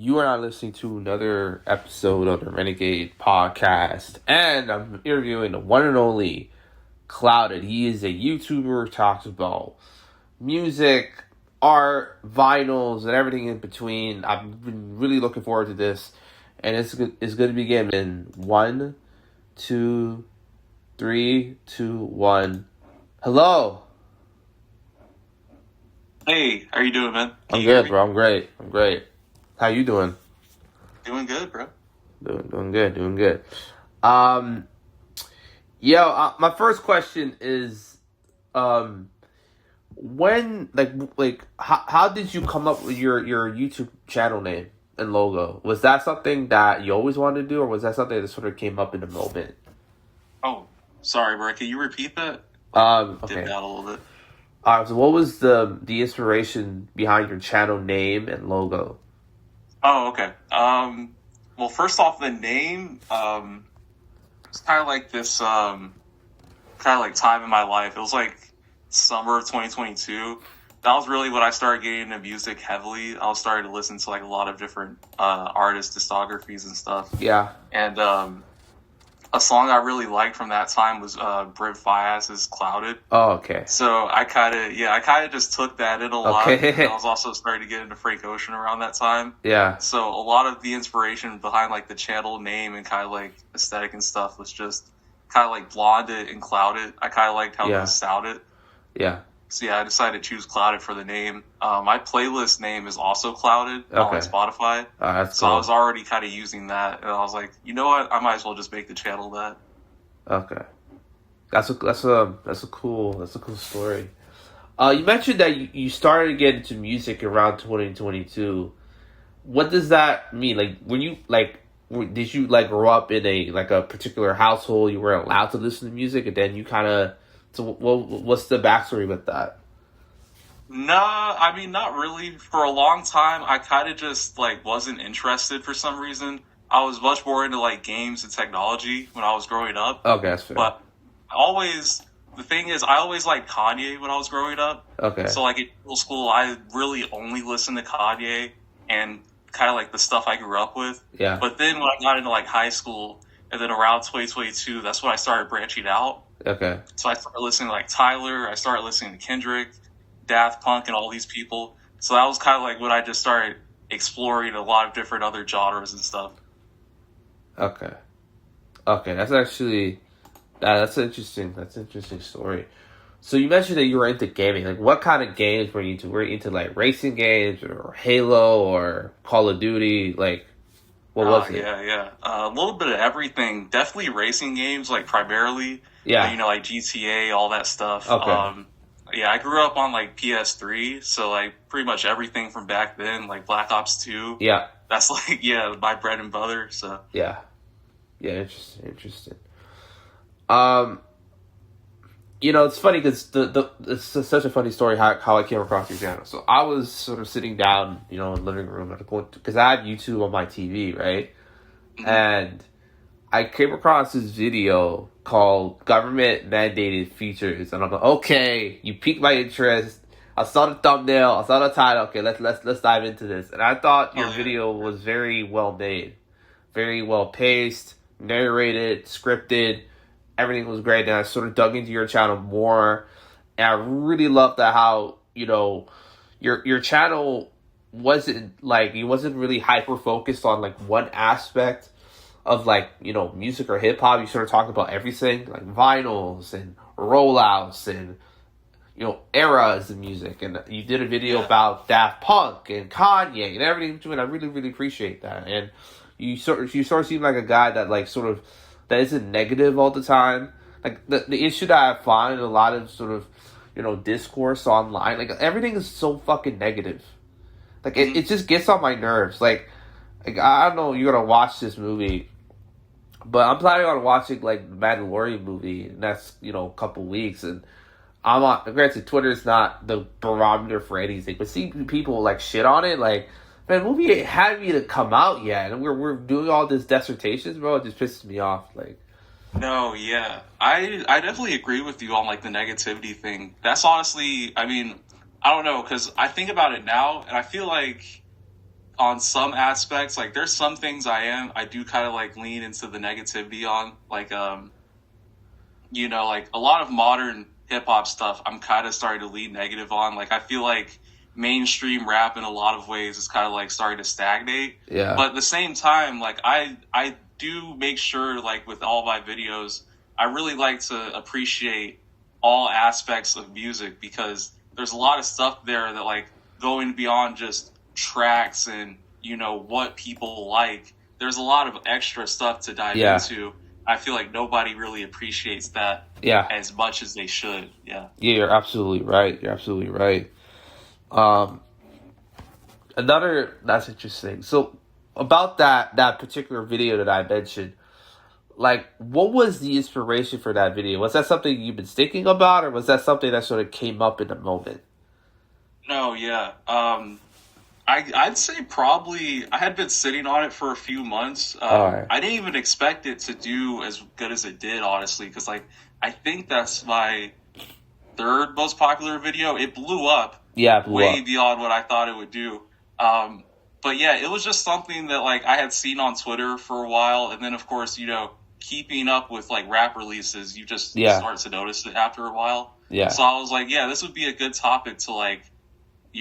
You are not listening to another episode of the Renegade Podcast, and I'm interviewing the one and only Clouded. He is a YouTuber who talks about music, art, vinyls, and everything in between. I've been really looking forward to this, and it's going to begin in 1, 2, 3, 2, 1. Hello. Hey, how you doing, man? I'm good, bro. I'm great. How you doing? Doing good, bro. Doing good. My first question is, when, how did you come up with your YouTube channel name and logo? Was that something that you always wanted to do, or was that something that sort of came up in the moment? Oh, sorry, bro. Can you repeat that? Okay. Did that a little bit. So what was the inspiration behind your channel name and logo? Oh, okay. Well, first off, the name, it's kind of like this, kind of like time in my life. It was like summer of 2022. That was really when I started getting into music heavily. I was starting to listen to like a lot of different artists' discographies and stuff. Yeah. And a song I really liked from that time was Brit Fias's "Clouded." Oh, okay. So I kind of just took that in a lot. Okay. And I was also starting to get into Frank Ocean around that time. Yeah. So a lot of the inspiration behind like the channel name and kind of like aesthetic and stuff was just kind of like blonded and clouded. I kind of liked how it sounded. Yeah. So yeah, I decided to choose Clouded for the name. My playlist name is also Clouded on like Spotify. That's so cool. I was already kind of using that, and I was like, you know what? I might as well just make the channel that. Okay, that's a cool story. You mentioned that you started to get into music around 2022. What does that mean? Like, when you did you like grow up in a particular household? You were allowed to listen to music, and then you kind of. So, what's the backstory with that? Nah, I mean, not really. For a long time, I kind of just, like, wasn't interested for some reason. I was much more into, like, games and technology when I was growing up. Okay, that's fair. But the thing is, I always liked Kanye when I was growing up. Okay. So, like, in middle school, I really only listened to Kanye and kind of, like, the stuff I grew up with. Yeah. But then when I got into, like, high school, and then around 2022, that's when I started branching out. Okay. So I started listening to like Tyler, I started listening to Kendrick, Daft Punk, and all these people. So that was kind of like when I just started exploring a lot of different other genres and stuff. Okay, that's actually that's an interesting story. So you mentioned that you were into gaming. Like, what kind of games were you into? Were you into like racing games or Halo or Call of Duty? Like, what was it? Yeah. A little bit of everything. Definitely racing games, like primarily. Yeah. Like GTA, all that stuff. Okay. I grew up on like PS3, so like pretty much everything from back then, like Black Ops 2. Yeah. That's like, my bread and butter, so. Yeah, interesting. It's funny because it's such a funny story how I came across your channel. So I was sort of sitting down, in the living room because I have YouTube on my TV, right? Mm-hmm. And I came across this video called "Government Mandated Features," and I'm like, okay, you piqued my interest. I saw the thumbnail, I saw the title. Okay, let's dive into this. And I thought your video was very well made, very well paced, narrated, scripted. Everything was great, and I sort of dug into your channel more, and I really loved that how your channel wasn't really hyper focused on like one aspect of music or hip hop. You sort of talked about everything, like vinyls and rollouts and eras of music, and you did a video about Daft Punk and Kanye and everything between. I really, really appreciate that, and you sort of seem like a guy that that isn't negative all the time. Like the issue that I find in a lot of sort of discourse online, like everything is so fucking negative. Like it just gets on my nerves. Like I don't know, you're gonna watch this movie, but I'm planning on watching like the Mandalorian movie next a couple weeks, and I'm on. Granted, Twitter is not the barometer for anything, but seeing people like shit on it, like, man, the movie hadn't even come out yet, and we're doing all this dissertations, bro. It just pisses me off. Like, no, yeah, I definitely agree with you on like the negativity thing. That's honestly, I mean, I don't know, because I think about it now, and I feel like on some aspects, like there's some things I do kind of like lean into the negativity on, like like a lot of modern hip hop stuff I'm kind of starting to lean negative on. Like I feel like mainstream rap in a lot of ways is kind of like starting to stagnate. Yeah. But at the same time, like I do make sure, like with all my videos, I really like to appreciate all aspects of music, because there's a lot of stuff there that like going beyond just tracks and what people like. There's a lot of extra stuff to dive into. I feel like nobody really appreciates that as much as they should. Yeah, you're absolutely right. That's interesting. So about that particular video that I mentioned, like, what was the inspiration for that video? Was that something you've been thinking about, or was that something that sort of came up in the moment? No, yeah. I'd say probably I had been sitting on it for a few months. Right. I didn't even expect it to do as good as it did, honestly, because like I think that's my third most popular video. It blew up. Yeah, it blew way up. Beyond what I thought it would do. But yeah, it was just something that like I had seen on Twitter for a while, and then of course keeping up with like rap releases, you just start to notice it after a while. Yeah. So I was like, yeah, this would be a good topic to like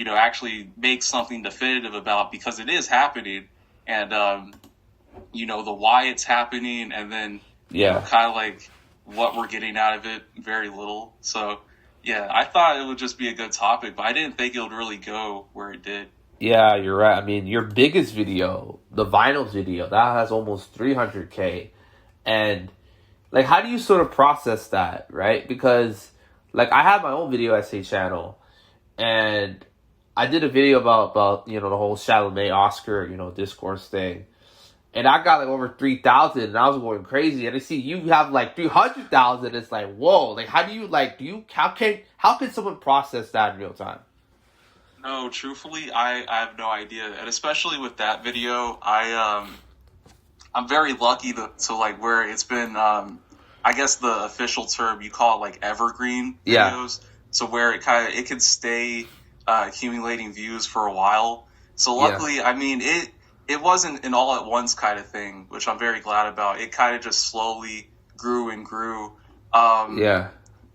actually make something definitive about, because it is happening, and the why it's happening, and then kind of like what we're getting out of it, very little. So yeah, I thought it would just be a good topic, but I didn't think it would really go where it did. Yeah, you're right. I mean, your biggest video, the vinyls video, that has almost 300K. And, like, how do you sort of process that, right? Because, like, I have my own video essay channel, and I did a video about the whole Chalamet Oscar, discourse thing. And I got, like, over 3,000, and I was going crazy. And I see you have, like, 300,000. It's like, whoa. Like, how do you, like, how can someone process that in real time? No, truthfully, I have no idea. And especially with that video, I'm very lucky to like where it's been, I guess the official term, you call it like evergreen videos. Yeah. So where it can stay accumulating views for a while. So luckily, I mean, it wasn't an all at once kind of thing, which I'm very glad about. It kind of just slowly grew and grew.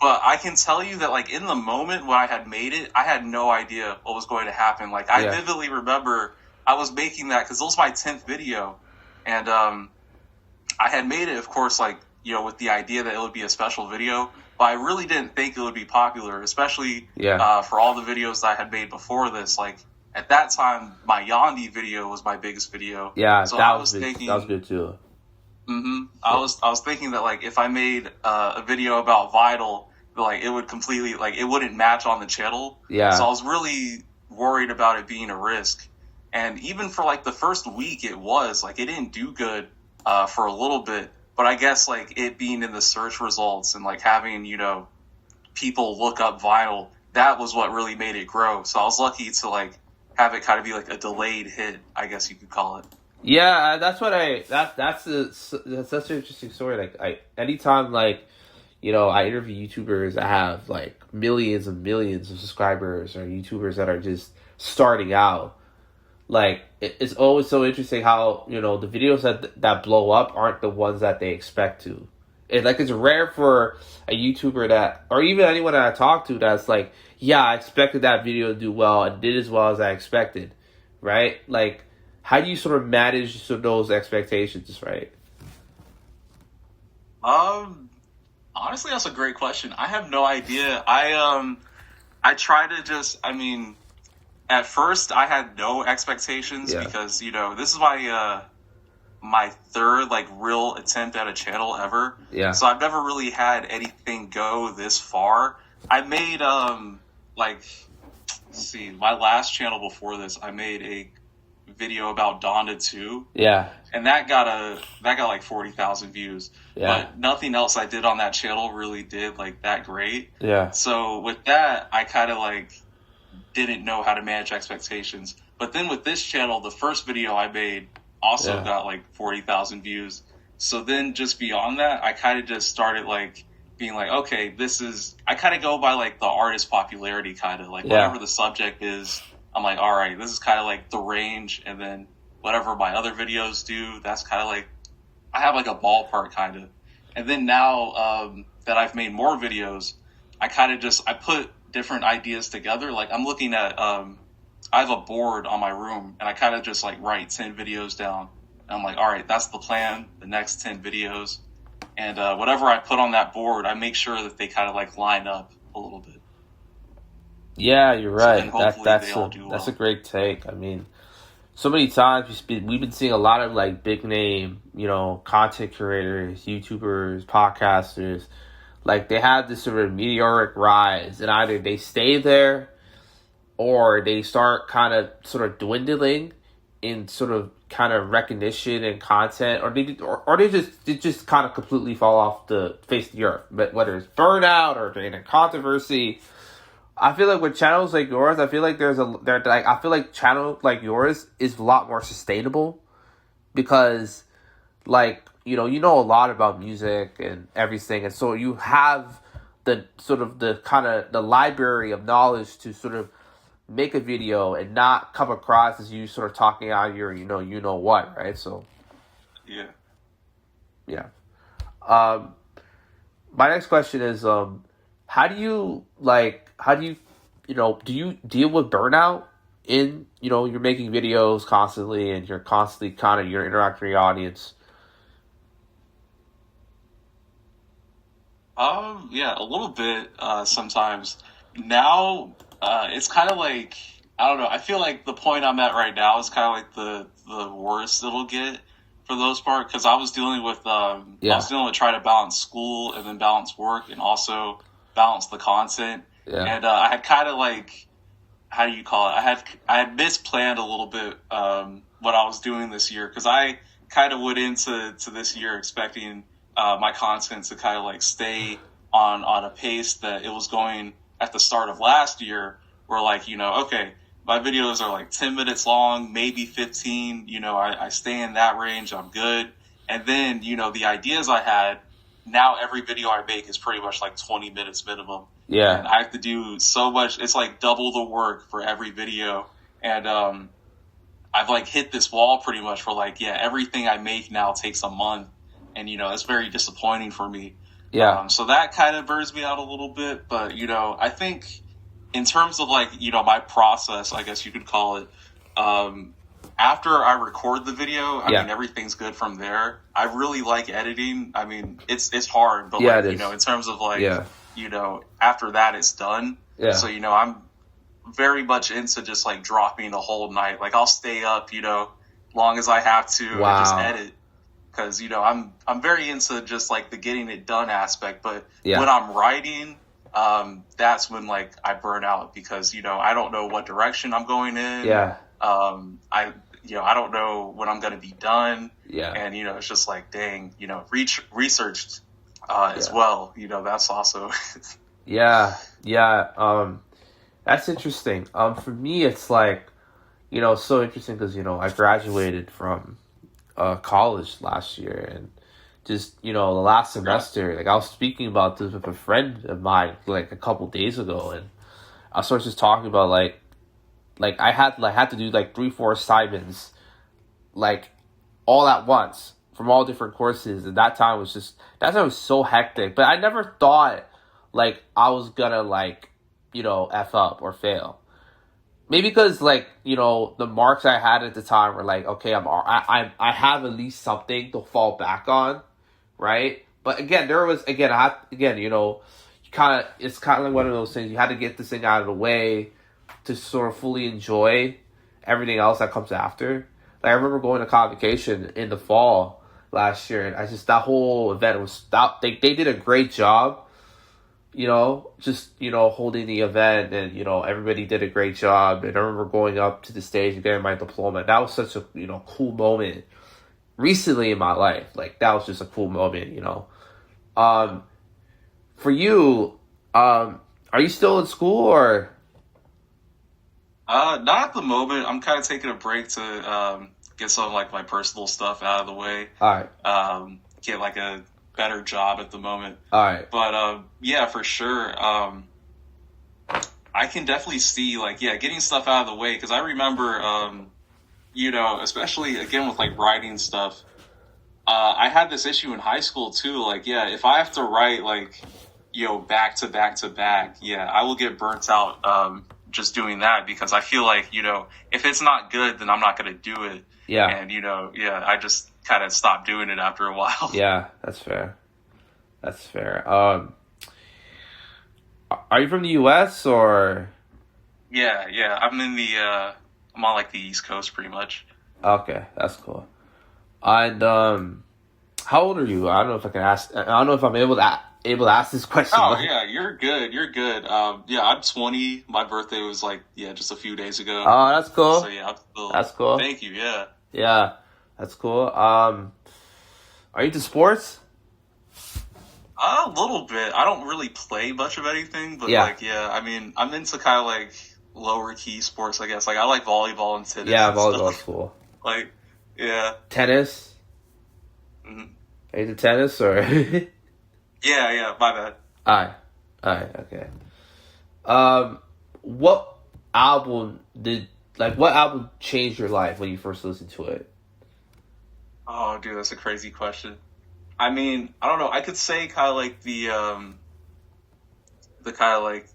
But I can tell you that, like, in the moment when I had made it, I had no idea what was going to happen. Like, I vividly remember I was making that because it was my 10th video. And I had made it, of course, like, with the idea that it would be a special video. But I really didn't think it would be popular, especially for all the videos that I had made before this. Like, at that time, my Yandi video was my biggest video. Yeah, so that was good, too. Mm-hmm. I was thinking that, like, if I made a video about Vital, like it would completely, like, it wouldn't match on the channel. Yeah. So I was really worried about it being a risk. And even for like the first week, it didn't do good for a little bit. But I guess like it being in the search results and like having, people look up Vinyl, that was what really made it grow. So I was lucky to like have it kind of be like a delayed hit, I guess you could call it. Yeah, that's such an interesting story. Like anytime like, I interview YouTubers that have like millions and millions of subscribers, or YouTubers that are just starting out. Like, it's always so interesting how, the videos that blow up aren't the ones that they expect to. It's rare for a YouTuber that, or even anyone that I talk to that's like, yeah, I expected that video to do well and did as well as I expected, right? Like, how do you sort of manage those expectations, right? Honestly, that's a great question. I have no idea. I try to just, at first I had no expectations because, this is my third like real attempt at a channel ever. Yeah. So I've never really had anything go this far. I made my last channel before this, I made a video about Donda 2. Yeah. And that got like 40,000 views. Yeah. But nothing else I did on that channel really did like that great. Yeah. So with that, I kind of like didn't know how to manage expectations. But then with this channel, the first video I made also got like 40,000 views. So then just beyond that, I kind of just started like being like, okay, I kind of go by like the artist popularity kind of like whatever the subject is, I'm like, all right, this is kind of like the range, and then whatever my other videos do, that's kind of like, I have like a ballpark kind of. And then now that I've made more videos, I put different ideas together. Like I'm looking at, I have a board on my room, and I kind of just like write 10 videos down. And I'm like, all right, that's the plan, the next 10 videos. And whatever I put on that board, I make sure that they kind of like line up a little bit. Yeah, you're right. Well. That's a great take. I mean, so many times we've been seeing a lot of like big name, content creators, YouTubers, podcasters, like they have this sort of meteoric rise, and either they stay there or they start kind of sort of dwindling in sort of kind of recognition and content, or they just kind of completely fall off the face of the earth. But whether it's burnout or in a controversy, I feel like with channels like yours, I feel like I feel like channel like yours is a lot more sustainable because, like, you know a lot about music and everything, and so you have the sort of the kind of the library of knowledge to sort of make a video and not come across as you sort of talking out your what, right? So yeah. My next question is how do you do you deal with burnout in you're making videos constantly and you're constantly you're interacting with your audience? Yeah, a little bit sometimes. Now it's kind of like, I don't know, I feel like the point I'm at right now is kind of like the worst it'll get for the most part, because I was dealing with trying to balance school and then balance work and also balance the content. Yeah. And I had kind of like, how do you call it? I had misplanned a little bit what I was doing this year, because I kind of went into this year expecting my content to kind of like stay on a pace that it was going at the start of last year, where like, okay, my videos are like 10 minutes long, maybe 15, I stay in that range, I'm good. And then, the ideas I had, now every video I make is pretty much like 20 minutes minimum. Yeah. And I have to do so much, it's like double the work for every video. And I've like hit this wall pretty much for like, everything I make now takes a month. And, that's very disappointing for me. Yeah. So that kind of burns me out a little bit. But, I think in terms of like, my process, I guess you could call it, after I record the video, I mean, everything's good from there. I really like editing. I mean, it's hard, but like, in terms of like, after that it's done. Yeah. So, I'm very much into just like dropping the whole night. Like I'll stay up, long as I have to and just edit. Because, I'm very into just like the getting it done aspect. But when I'm writing, that's when like I burn out, because, I don't know what direction I'm going in. Yeah. I don't know when I'm going to be done. Yeah. And, it's just like, dang, researched as well. That's also. Yeah. That's interesting. For me, it's like, so interesting because, I graduated from college last year, and just, the last semester, like I was speaking about this with a friend of mine like a couple days ago, and I was just talking about like I had to do like 3-4 assignments like all at once from all different courses, and that time was so hectic. But I never thought like I was gonna like F up or fail. Maybe because like the marks I had at the time were like, okay, I have at least something to fall back on, right? But again, it's kind of like one of those things. You had to get this thing out of the way to sort of fully enjoy everything else that comes after. Like I remember going to convocation in the fall last year, and that whole event was they did a great job. Holding the event, and, everybody did a great job. And I remember going up to the stage and getting my diploma. That was such a, cool moment recently in my life. Like, that was just a cool moment, For you, are you still in school or? Not at the moment. I'm kind of taking a break to get some, like, my personal stuff out of the way. All right. Get, like, a better job at the moment. All right. But, for sure. I can definitely see, like, yeah, getting stuff out of the way. Because I remember, you know, especially, again, with, like, writing stuff, I had this issue in high school, too. Like, yeah, if I have to write, like, you know, back to back to back, yeah, I will get burnt out just doing that. Because I feel like, you know, if it's not good, then I'm not going to do it. Yeah. And, you know, yeah, I just kind of stopped doing it after a while. Yeah, that's fair. That's fair. Are you from the U.S. or? Yeah. I'm I'm on, like, the East Coast, pretty much. Okay, that's cool. And how old are you? I don't know if I can ask. I don't know if I'm able to ask this question. Oh yeah, you're good. Yeah, I'm 20. My birthday was like just a few days ago. Oh, that's cool. So yeah, I'm still. That's cool. Thank you. Yeah. Yeah, that's cool. Are you into sports? A little bit. I don't really play much of anything, but I mean, I'm into kind of like lower key sports, I guess. Like I like volleyball and tennis. Yeah, and volleyball's stuff. cool. Like, yeah. Tennis? Mm-hmm. Are you into tennis or? Yeah, my bad. Alright, okay. What album changed your life when you first listened to it? Oh, dude, that's a crazy question. I mean, I don't know. I could say kind of like the kind of like,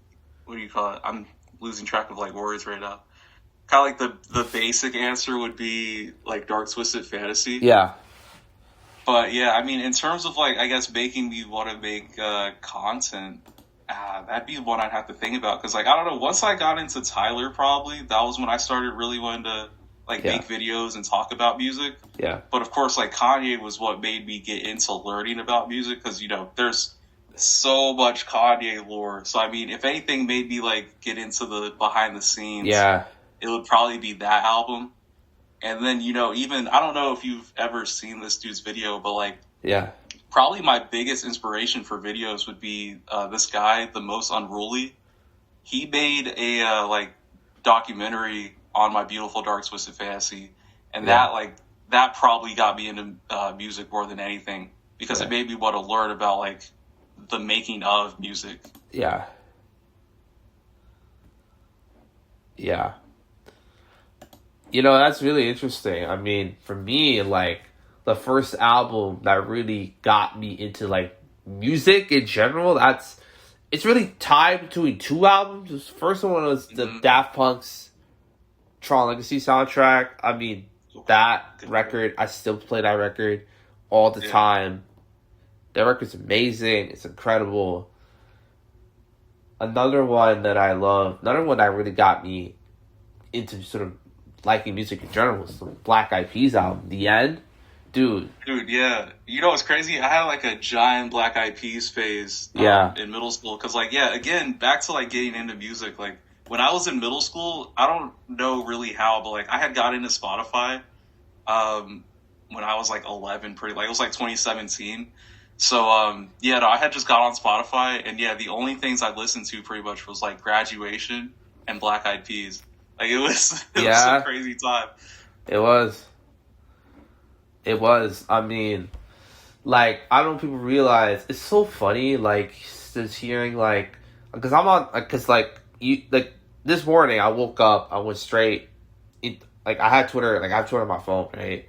what do you call it? I'm losing track of like words right now. Kind of like the basic answer would be like Dark Twisted Fantasy. Yeah. But yeah, I mean, in terms of like, I guess making me want to make content, that'd be one I'd have to think about. Because like, I don't know, once I got into Tyler, probably, that was when I started really wanting to like make videos and talk about music. Yeah. But of course, like Kanye was what made me get into learning about music. Because, you know, there's so much Kanye lore. So, I mean, if anything made me like get into the behind the scenes, it would probably be that album. And then, you know, even, I don't know if you've ever seen this dude's video, but like, probably my biggest inspiration for videos would be this guy, The Most Unruly. He made a like documentary on My Beautiful Dark Twisted Fantasy, and that probably got me into music more than anything, because it made me want to learn about like the making of music. Yeah. You know, that's really interesting. I mean, for me, like, the first album that really got me into, like, music in general, it's really tied between two albums. The first one was the Daft Punk's Tron Legacy soundtrack. I mean, that record, I still play that record all the time. That record's amazing. It's incredible. Another one that really got me into sort of liking music in general was the Black Eyed Peas album, The End. Dude, yeah. You know what's crazy? I had like a giant Black Eyed Peas phase in middle school. Because like, again, back to like getting into music. Like when I was in middle school, I don't know really how, but like I had got into Spotify when I was like 11, it was like 2017. So, I had just got on Spotify, and the only things I listened to pretty much was like Graduation and Black Eyed Peas. Like it was a crazy time. It was. I mean, like, I don't know if people realize, it's so funny, like, just hearing, like, because this morning I woke up, I went straight, I had Twitter, I have Twitter on my phone, right?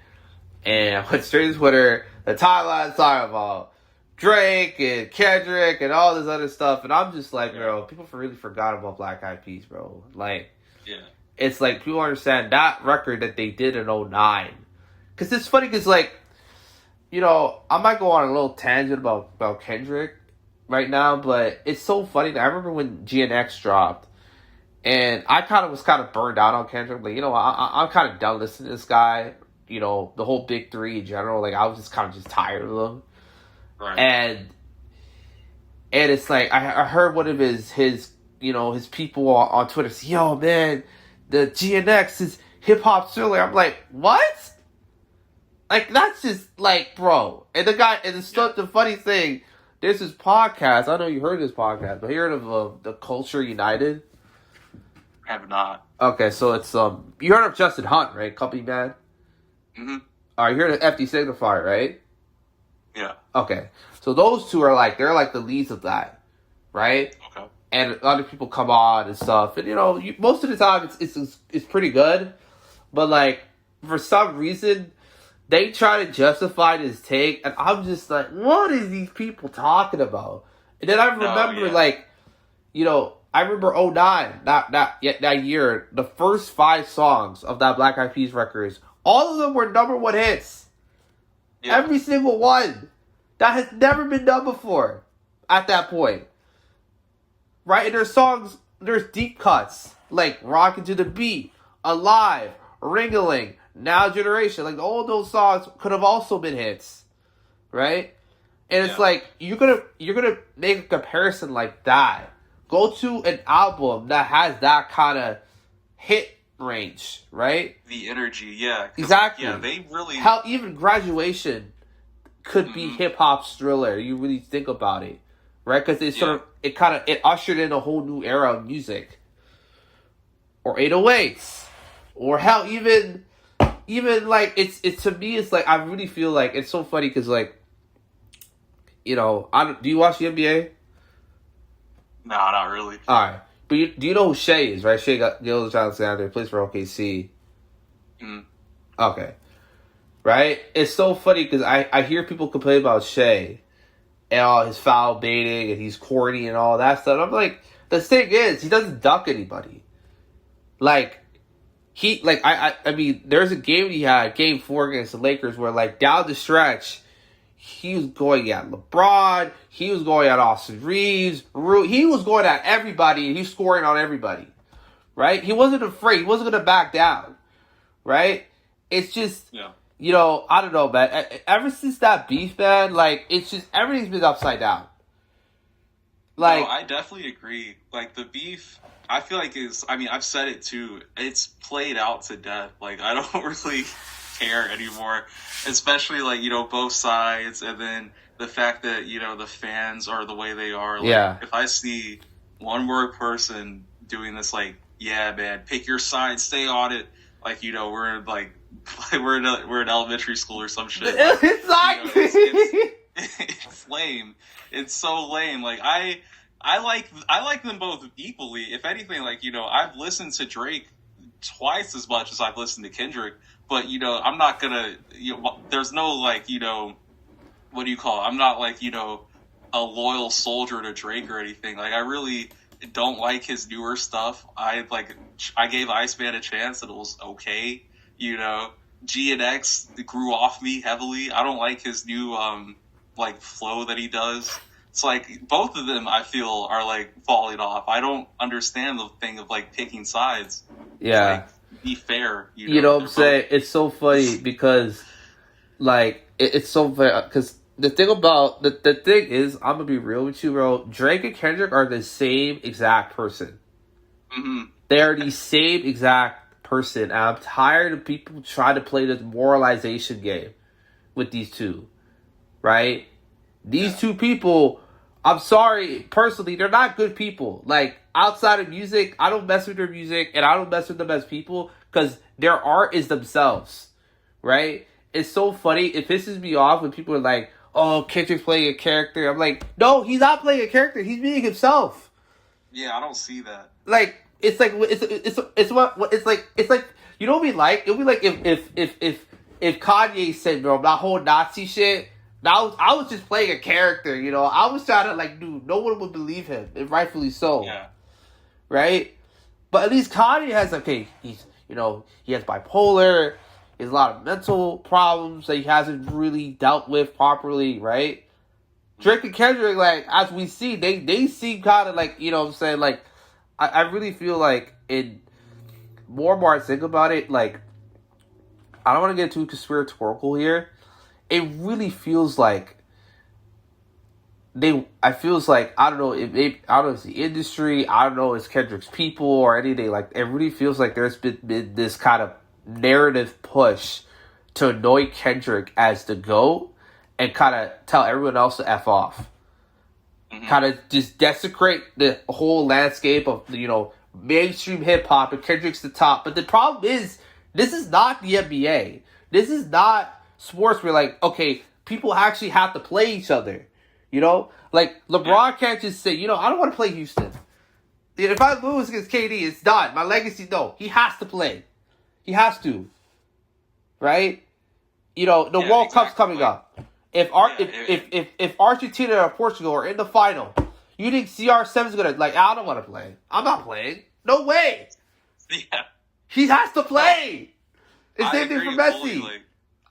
And I went straight to Twitter, the timeline talking about Drake and Kendrick and all this other stuff, and I'm just like, bro, people really forgot about Black Eyed Peas, bro. Like, it's like, people understand that record that they did in 2009. Because it's funny, because, like, you know, I might go on a little tangent about Kendrick right now, but it's so funny. I remember when GNX dropped, and I was burned out on Kendrick. Like, you know, I'm kind of done listening to this guy. You know, the whole Big Three in general. Like, I was just kind of tired of them. Right. And it's like, I heard one of his people on Twitter say, yo, man, the GNX is hip-hop thriller. I'm like, what? Like, that's just, like, bro. And the funny thing, there's this podcast, I know you heard this podcast, but you heard of The Culture United? I have not. Okay, so it's, you heard of Justin Hunt, right? Company Man? Mm-hmm. Alright, you heard of FD Signifier, right? Yeah. Okay. So those two are they're the leads of that, right? Okay. and other people come on and stuff, and most of the time it's pretty good, but like for some reason they try to justify this take, and I'm just like, what is these people talking about? And then I remember I remember '09, that year, the first 5 songs of that Black Eyed Peas records, all of them were #1 hits. Yeah. Every single one. That has never been done before at that point. Right? And there's songs, there's deep cuts, like Rockin' to the Beat, Alive, Ring-a-Ling, Now Generation. Like, all those songs could have also been hits. Right? And it's like, you're gonna make a comparison like that. Go to an album that has that kind of hit range, right? The energy, yeah. Exactly. Yeah, they really... How even Graduation could be hip-hop's Thriller. You really think about it, right? Because it ushered in a whole new era of music. Or 808s. Or hell, even like, it's to me, it's like, I really feel like, it's so funny because, like, do you watch the NBA? No, not really. Alright. But do you know who Shea is, right? Shea Gilgeous-Alexander, plays for OKC. Okay. Right? It's so funny because I hear people complain about Shea and all his foul baiting and he's corny and all that stuff. I'm like, the thing is, he doesn't duck anybody. Like, I mean, there's a game he had, Game 4 against the Lakers, where, like, down the stretch, he was going at LeBron, he was going at Austin Reeves, he was going at everybody, and he's scoring on everybody, right? He wasn't afraid, he wasn't going to back down, right? It's just, I don't know, man. Ever since that beef, man, like, it's just, everything's been upside down. Like, no, I definitely agree. Like, the beef, I feel like I've said it too, it's played out to death. Like, I don't really care anymore, especially like both sides, and then the fact that the fans are the way they are. Like, if I see one more person doing this, like, yeah, man, pick your side, stay on it, like, we're in like we're in elementary school or some shit. Like, exactly. It's lame. It's so lame. Like, I like them both equally. If anything, like, I've listened to Drake twice as much as I've listened to Kendrick. But, I'm not gonna, there's no, like, what do you call it? I'm not, like, a loyal soldier to Drake or anything. Like, I really don't like his newer stuff. I gave Iceman a chance and it was okay. G and X grew off me heavily. I don't like his new, flow that he does. It's like, both of them, I feel, are, like, falling off. I don't understand the thing of, like, picking sides. Yeah. Like, be fair. You know what I'm saying? It's so funny because, like, it's so funny because the thing about the thing is, I'm gonna be real with you, bro. Drake and Kendrick are the same exact person. They are the same exact person. And I'm tired of people trying to play this moralization game with these two, right? These two people, I'm sorry, personally, they're not good people. Like, outside of music, I don't mess with their music, and I don't mess with them as people, because their art is themselves, right? It's so funny. It pisses me off when people are like, oh, Kendrick's playing a character. I'm like, no, he's not playing a character. He's being himself. Yeah, I don't see that. Like, it's like, it's like, you know what we like? It would be like if Kanye said, bro, that whole Nazi shit, I was just playing a character, I was trying to, like, dude, no one would believe him, and rightfully so. Yeah. Right? But at least Kanye has, he's, he has bipolar, he has a lot of mental problems that he hasn't really dealt with properly, right? Drake and Kendrick, like, as we see, they seem kind of like, what I'm saying, like, I really feel like more and more I think about it, like, I don't want to get too conspiratorial here. It really feels like I don't know, I don't know if it's the industry, I don't know if it's Kendrick's people or anything, like, it really feels like there's been this kind of narrative push to anoint Kendrick as the GOAT and kind of tell everyone else to F off. Kind of just desecrate the whole landscape of, mainstream hip-hop, and Kendrick's the top. But the problem is, this is not the NBA. This is not sports where, like, okay, people actually have to play each other. Like, LeBron can't just say, I don't want to play Houston. If I lose against KD, it's done. My legacy, no. He has to play. He has to. Right? The World Cup's coming up. If Argentina or Portugal are in the final, you think CR7's going to, I don't want to play. I'm not playing. No way. Yeah. He has to play. It's the same thing for Messi. Fully,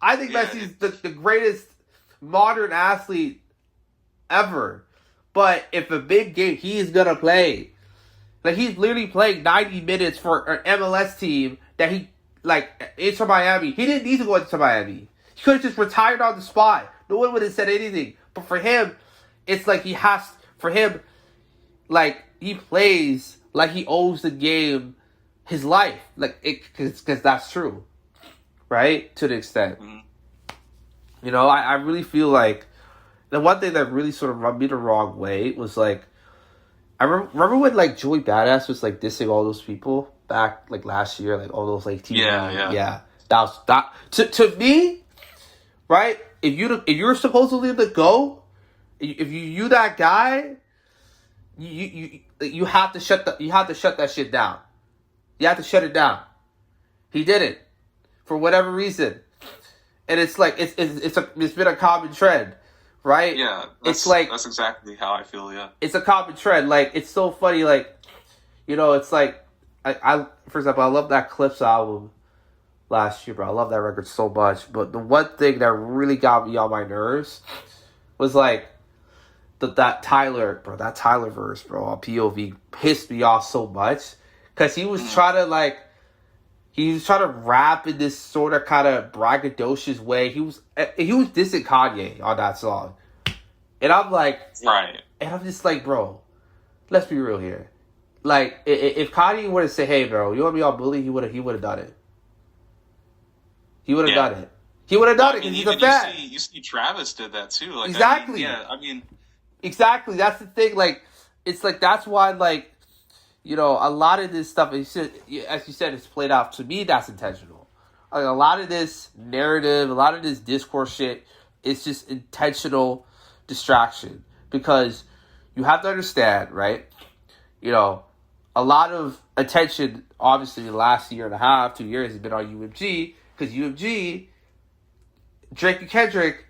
I think Messi's the greatest modern athlete ever. But if a big game, he's going to play. He's literally playing 90 minutes for an MLS team that Inter Miami. He didn't need to go into Miami. He could have just retired on the spot. No one would have said anything. But for him, it's he plays like he owes the game his life. Because that's true. Right? To the extent. Mm-hmm. I really feel like the one thing that really sort of rubbed me the wrong way was I remember when Joey Badass was dissing all those people back last year, all those TV. Yeah. That to me, right? If you're supposedly the GOAT, if you that guy, you have to shut that shit down. You have to shut it down. He didn't for whatever reason, and it's been a common trend. Right? Yeah, that's exactly how I feel. Yeah, it's a common trend. It's so funny. It's I for example, I love that Clips album last year, bro. I love that record so much. But the one thing that really got me on my nerves was that Tyler verse, bro, on POV pissed me off so much because he was trying to rap in this sort of kind of braggadocious way. He was dissing Kanye on that song. And I'm right. And I'm just bro, let's be real here. If Kanye were to say, hey, bro, you want to be all bully, he would have done it. He would have done it. He would have done it because he's a fan. You see Travis did that too. Exactly. Exactly. That's the thing. That's why, a lot of this stuff, as you said, it's played out. To me, that's intentional. A lot of this narrative, a lot of this discourse shit, it's just intentional distraction. Because you have to understand, right? A lot of attention, obviously, the last year and a half, 2 years, has been on UMG. Because UMG, Drake and Kendrick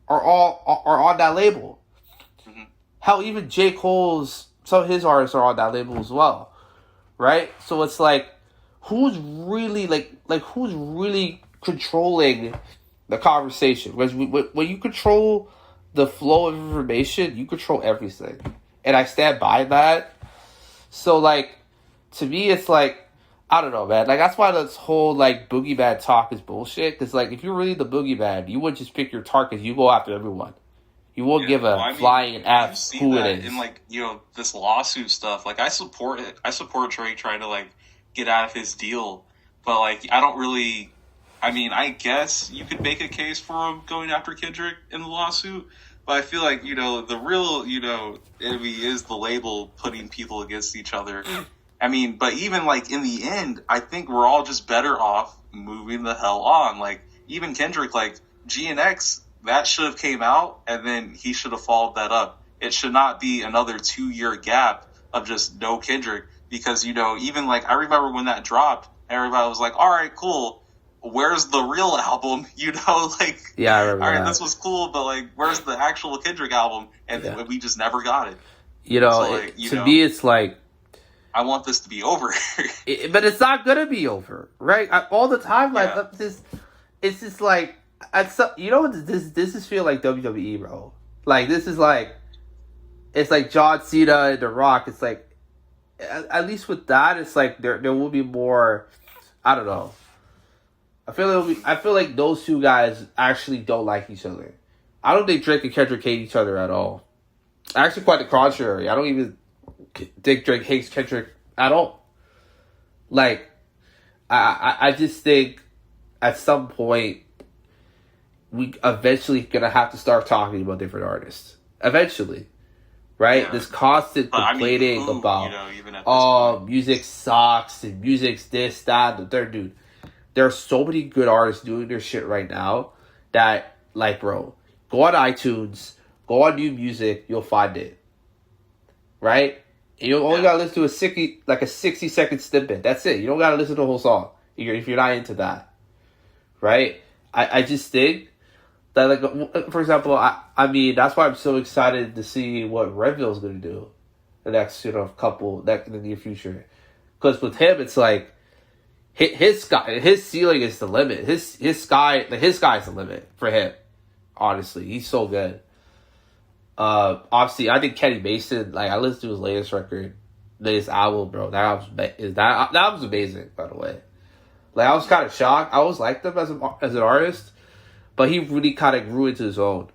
are on that label. Mm-hmm. Hell, even J. Cole's, some of his artists are on that label as well, right? So it's who's really who's really controlling the conversation? Because when you control the flow of information, you control everything, and I stand by that. So to me, it's I don't know, man. That's why this whole boogeyman talk is bullshit. Because if you're really the boogeyman, you wouldn't just pick your targets. You go after everyone. You won't give a flying F who it is. And this lawsuit stuff. I support it. I support Drake trying to get out of his deal. But I don't really. I guess you could make a case for him going after Kendrick in the lawsuit. But I feel the real enemy is the label putting people against each other. But even in the end, I think we're all just better off moving the hell on. Even Kendrick, GNX, that should have came out, and then he should have followed that up. It should not be another 2-year gap of just no Kendrick, because even I remember when that dropped, everybody was like, all right, cool, where's the real album? Yeah, I remember all right, that. This was cool, but where's the actual Kendrick album? And we just never got it. To me, it's I want this to be over. But it's not gonna be over, right? all the time, it's just this is feel like WWE, bro. This is it's John Cena and The Rock. It's at least with that, it's there will be more. I don't know. I feel like those two guys actually don't like each other. I don't think Drake and Kendrick hate each other at all. Actually, quite the contrary. I don't even think Drake hates Kendrick at all. I just think at some point we eventually gonna have to start talking about different artists. Eventually, right? Yeah. This constant complaining about music sucks and music's this, that, the third. Dude, there are so many good artists doing their shit right now that bro, go on iTunes, go on New Music, you'll find it. Right? You only gotta listen to a 60-second snippet. That's it. You don't gotta listen to the whole song if you're not into that, right? I just think that, like, for example, I mean, that's why I'm so excited to see what Redville's gonna do the next, in the near future. Because with him, it's like his ceiling is the limit. His sky's the limit for him. Honestly, he's so good. Obviously, I think Kenny Mason. Like, I listened to his latest album, bro. That album's amazing, by the way. Like, I was kind of shocked. I always liked him as an artist, but he really kind of grew into his own.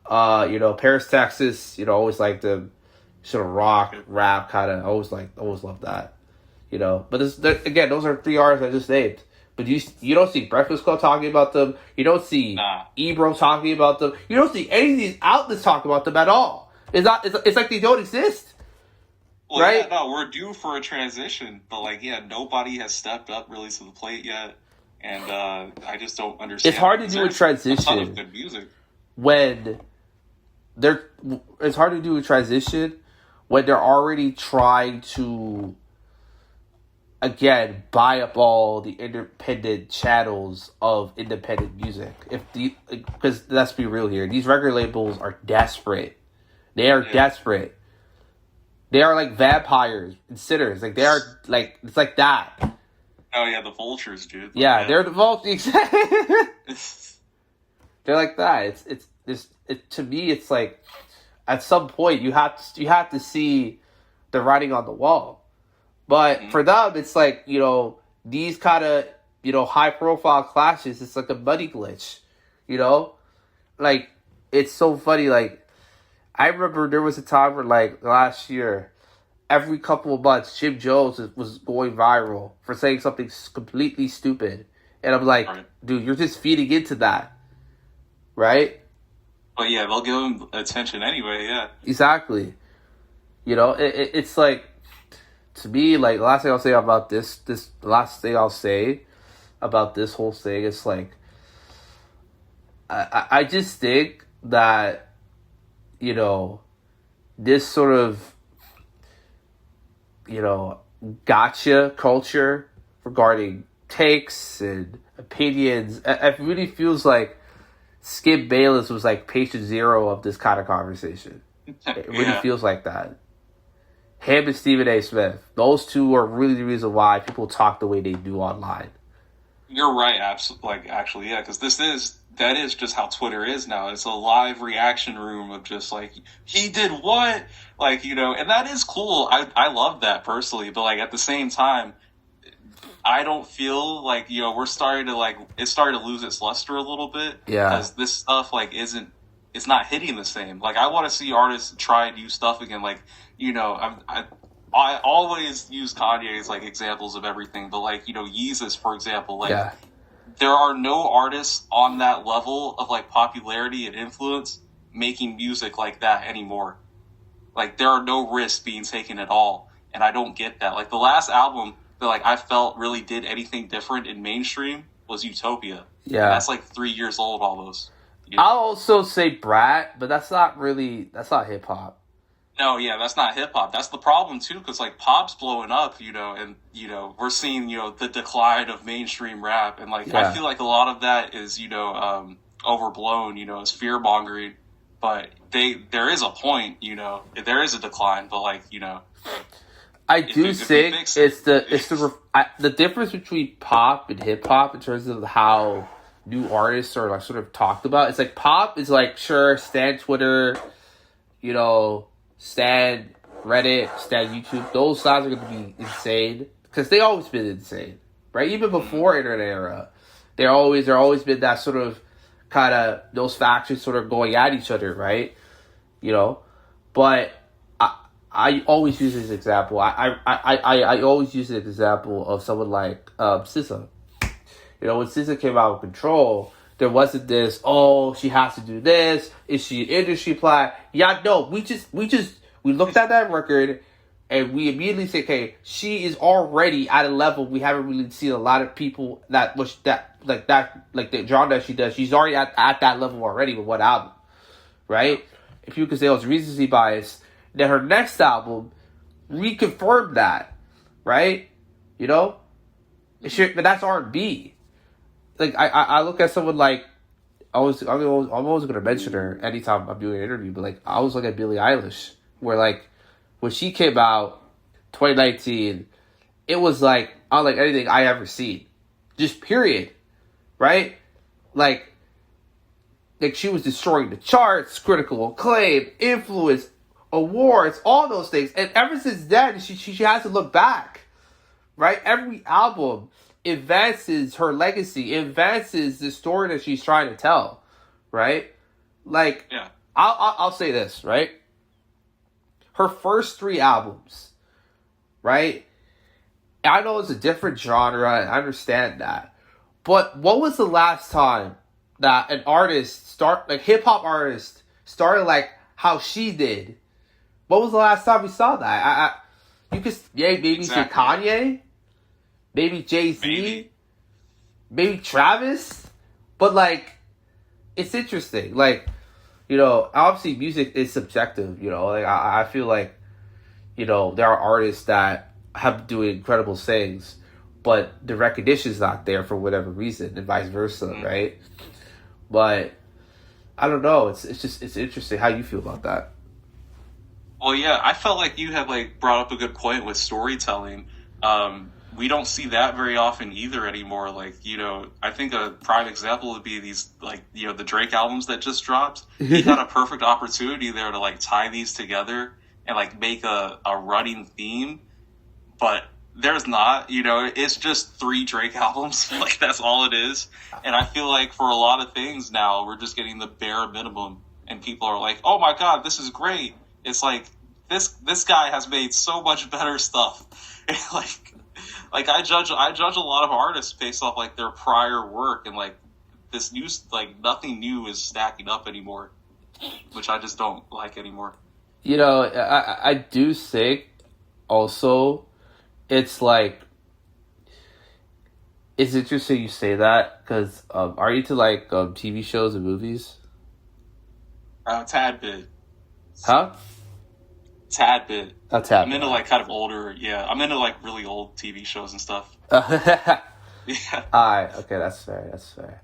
Paris, Texas. Always liked him. Sort of rock, rap, kind of. Always loved that. But again, those are 3 artists I just named. But you don't see Breakfast Club talking about them. You don't see Ebro talking about them. You don't see any of these outlets talking about them at all. It's like they don't exist. Well, right? Yeah, no, we're due for a transition, but nobody has stepped up really to the plate yet, and I just don't understand. It's hard to do a transition. A ton of good music. It's hard to do a transition when they're already trying to, again, buy up all the independent channels of independent music. Because let's be real here, these record labels are desperate. They are desperate. They are like vampires and sinners. Like, they are like, it's like that. Oh yeah, the vultures, dude. Yeah, they're the vultures. They're like that. To me, it's like, at some point you have to see the writing on the wall. But for them, it's like, these kind of, high profile clashes, it's like a money glitch, Like, it's so funny. Like, I remember there was a time where, like, last year, every couple of months, Jim Jones was going viral for saying something completely stupid. And I'm like, dude, you're just feeding into that. Right? But yeah, they'll give him attention anyway, yeah. Exactly. It's like, to me, like, the last thing I'll say about the last thing I'll say about this whole thing is, like, I just think that, this sort of, gotcha culture regarding takes and opinions, it really feels like Skip Bayless was like patient zero of this kind of conversation. It really feels like that. Him and Stephen A. Smith, those two are really the reason why people talk the way they do online. You're right, actually, yeah, because that is just how Twitter is now. It's a live reaction room of just like, he did what? Like, and that is cool. I love that personally, but like at the same time, I don't feel like, we're starting to it's starting to lose its luster a little bit. Yeah. Because this stuff it's not hitting the same. Like, I want to see artists try new stuff again. Like, I always use Kanye as like examples of everything, but like, Yeezus, for example, like, there are no artists on that level of like popularity and influence making music like that anymore. Like, there are no risks being taken at all. And I don't get that. Like, the last album that like I felt really did anything different in mainstream was Utopia. Yeah. And that's like 3 years old almost. I'll also say Brat, but that's not hip hop. No, yeah, that's not hip hop. That's the problem too, because like pop's blowing up, and we're seeing the decline of mainstream rap, and like I feel like a lot of that is overblown, is fear mongering, but there is a point, there is a decline, but like I do think it's the difference between pop and hip hop in terms of how new artists are like sort of talked about. It's like pop is like, sure, stan Twitter, stan Reddit, stan YouTube. Those styles are going to be insane because they always been insane, right? Even before internet era, there always been that sort of kind of those factions sort of going at each other, right? But I always use this example. I always use an example of someone like SZA. When SZA came out of Control, there wasn't this, oh, she has to do this. Is she an industry plat? Yeah, no, we looked at that record and we immediately said, okay, she is already at a level we haven't really seen a lot of people like the genre that she does. She's already at that level already with one album, right? If you could say it was recency bias, then her next album reconfirmed that, right? You know, but that's R&B. Like I look at someone like I'm always gonna mention her anytime I'm doing an interview, but like I always look at Billie Eilish, where like when she came out 2019, it was like unlike anything I ever seen, just period, right? Like she was destroying the charts, critical acclaim, influence, awards, all those things, and ever since then she has to look back, right? Every album advances her legacy, advances the story that she's trying to tell, right? Like, yeah. I'll say this, right? Her first 3 albums, right? I know it's a different genre, and I understand that. But what was the last time that an artist hip-hop artist started like how she did? What was the last time we saw that? You could, maybe exactly. Say Kanye, maybe Jay-Z, maybe Travis, but like, it's interesting. Like, you know, obviously music is subjective, you know, like I feel like, you know, there are artists that have doing incredible things, but the recognition's not there for whatever reason, and vice versa, right? But I don't know. It's interesting. How you feel about that? Well, yeah, I felt like you had like brought up a good point with storytelling. We don't see that very often either anymore. Like, you know, I think a prime example would be these, like, you know, the Drake albums that just dropped. He had a perfect opportunity there to like tie these together and like make a running theme, but there's not, you know, it's just 3 Drake albums. Like, that's all it is. And I feel like for a lot of things now, we're just getting the bare minimum, and people are like, oh my God, this is great. It's like, this guy has made so much better stuff. like I judge a lot of artists based off like their prior work, and like this new, like nothing new is stacking up anymore, which I just don't like anymore. You know, I do think also it's like, it's interesting you say that, because are you into like TV shows and movies? Tad bit. Huh? Tad bit. A tad. I'm into like kind of older. Yeah, I'm into like really old TV shows and stuff. Yeah. Alright, okay, that's fair. That's fair.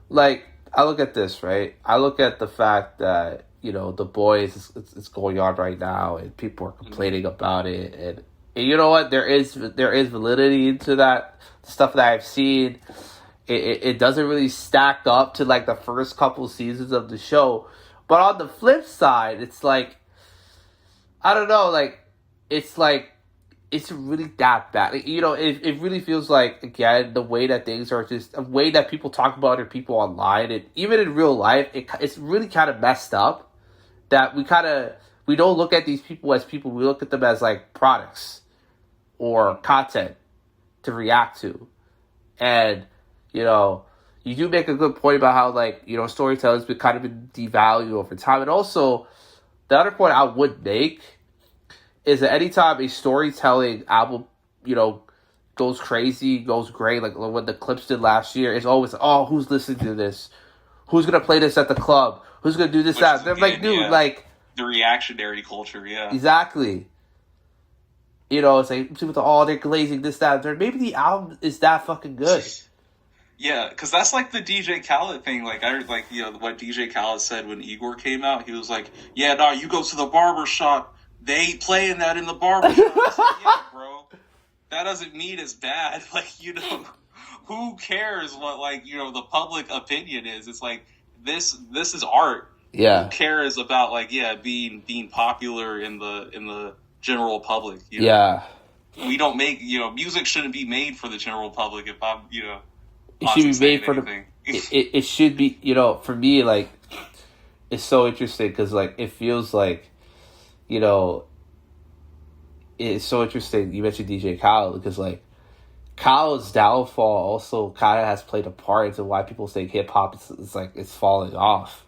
Like, I look at this, right? I look at the fact that, you know, The Boys is going on right now, and people are complaining about it, and you know what? There is validity into that stuff that I've seen. It doesn't really stack up to like the first couple seasons of the show, but on the flip side, it's like, I don't know, like it's really that bad. Like, you know, it really feels like, again, the way that things are, just a way that people talk about other people online, and even in real life, it's really kind of messed up. That we don't look at these people as people. We look at them as like products or content to react to. And, you know, you do make a good point about how, like, you know, storytelling's been kind of been devalued over time. And also, the other point I would make is that anytime a storytelling album, you know, goes crazy, goes great, like what the Clips did last year, it's always, oh, who's listening to this? Who's going to play this at the club? Who's going to do this, that? They're like, dude, like... The reactionary culture, yeah. Exactly. You know, it's like, with all they're glazing this, that, there. Maybe the album is that fucking good. Yeah, because that's like the DJ Khaled thing. Like, I heard, like, you know, what DJ Khaled said when Igor came out. He was like, yeah, no, you go to the barber shop, they ain't playing that in the barber shop. I said, yeah, bro. That doesn't mean it's bad. Like, you know, who cares what, like, you know, the public opinion is? It's like, this is art. Yeah. Who cares about, like, yeah, being popular in the general public? You know? Yeah. We don't make, you know, music shouldn't be made for the general public. If I'm, you know, it should be made for the. It should be, you know, for me, like, it's so interesting because, like, it feels like, you know, it's so interesting. You mentioned DJ Khaled because, like, Khaled's downfall also kind of has played a part into why people think hip hop is like it's falling off,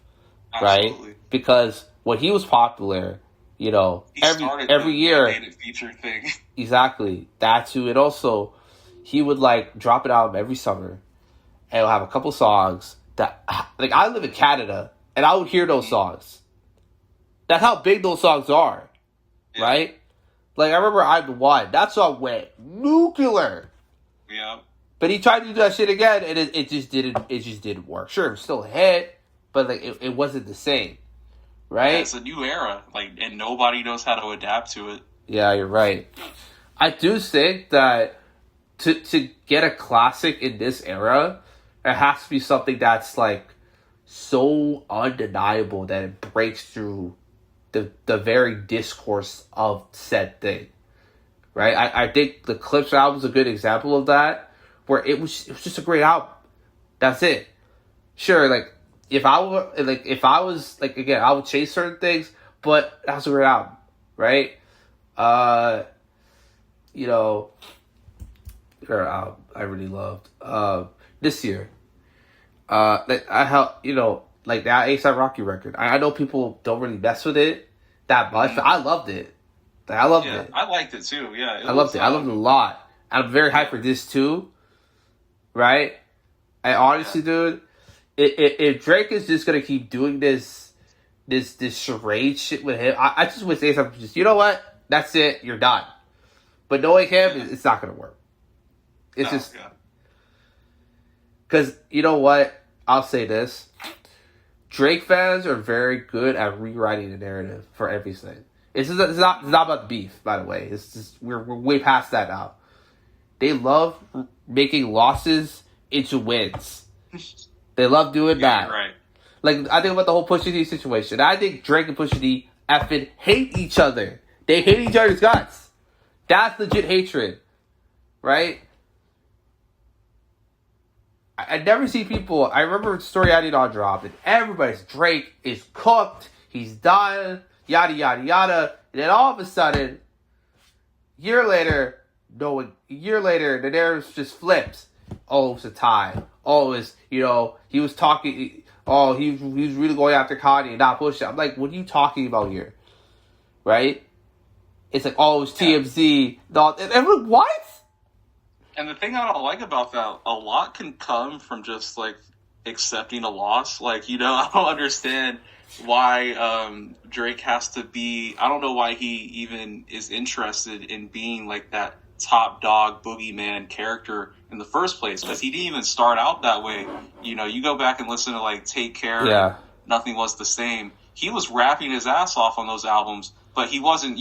Absolutely. Right? Because when he was popular, you know, every year, feature thing. Exactly, that too, and also he would like drop an album every summer, and he'll have a couple songs that, like, I live in Canada, and I would hear those songs. That's how big those songs are, right? Like, I remember I'm the One. That song went nuclear. Yeah. But he tried to do that shit again, and it just didn't work. Sure, it was still a hit, but like it wasn't the same, right? Yeah, it's a new era, like, and nobody knows how to adapt to it. Yeah, you're right. I do think that to get a classic in this era, it has to be something that's like so undeniable that it breaks through the very discourse of said thing, right? I think the Clips album is a good example of that, where it was just a great album. That's it. Sure, like if I was again, I would chase certain things, but that's a great album, right? You know, I really loved this year. Like I helped, like that A$AP Rocky record. I know people don't really mess with it that much, but I loved it. Like, I loved it. I liked it too. Yeah, I loved it. I loved it a lot. I'm very hyped for this too. Right? I honestly, dude, if Drake is just gonna keep doing this charade shit with him, I just would say something. Just, you know what? That's it. You're done. But knowing him, it's not gonna work. It's just because you know what? I'll say this. Drake fans are very good at rewriting the narrative for everything. It's not about the beef, by the way. It's just we're way past that now. They love making losses into wins. They love doing that. Right. Like, I think about the whole Pusha T situation. I think Drake and Pusha T effing hate each other. They hate each other's guts. That's legit hatred. Right? I never see people. I remember a story I did on Drop, and everybody's Drake is cooked. He's done. Yada yada yada. And then all of a sudden, a year later, the narrative just flips. Oh, it's a tie. Oh, it's he was talking. Oh, he was really going after Kanye, not Pusha. I'm like, what are you talking about here? Right? It's like, oh, it's TMZ. No, and I'm like, what? And the thing I don't like about that, a lot can come from just, like, accepting a loss. Like, I don't understand why Drake has to be... I don't know why he even is interested in being, like, that top dog boogeyman character in the first place. Because he didn't even start out that way. You go back and listen to, like, Take Care. Yeah. Nothing Was the Same. He was rapping his ass off on those albums. But he wasn't,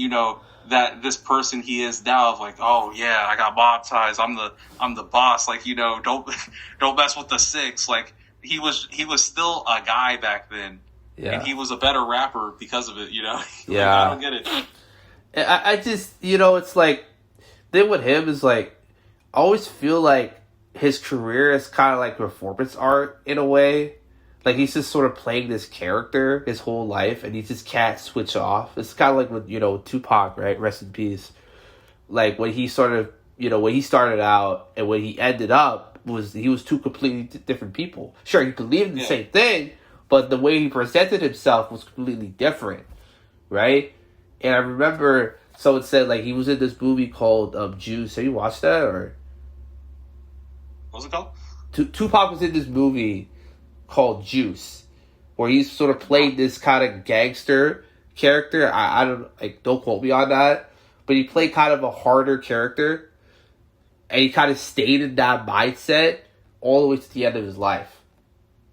that this person he is now of like, oh yeah, I got mob ties, I'm the boss, like, don't mess with the six. Like, he was still a guy back then. Yeah. And he was a better rapper because of it, Yeah. Like, I don't get it. I just, it's like, then with him is like, I always feel like his career is kind of like performance art in a way. Like, he's just sort of playing this character his whole life, and he just can't switch off. It's kind of like with, Tupac, right? Rest in peace. Like, when he sort of, when he started out and when he ended up, he was two completely different people. Sure, he believed in the same thing, but the way he presented himself was completely different, right? And I remember someone said, like, he was in this movie called Juice. Have you watched that? Or What was it called? Tupac was in this movie called Juice, where he's sort of played this kind of gangster character. I don't quote me on that, but he played kind of a harder character, and he kind of stayed in that mindset all the way to the end of his life,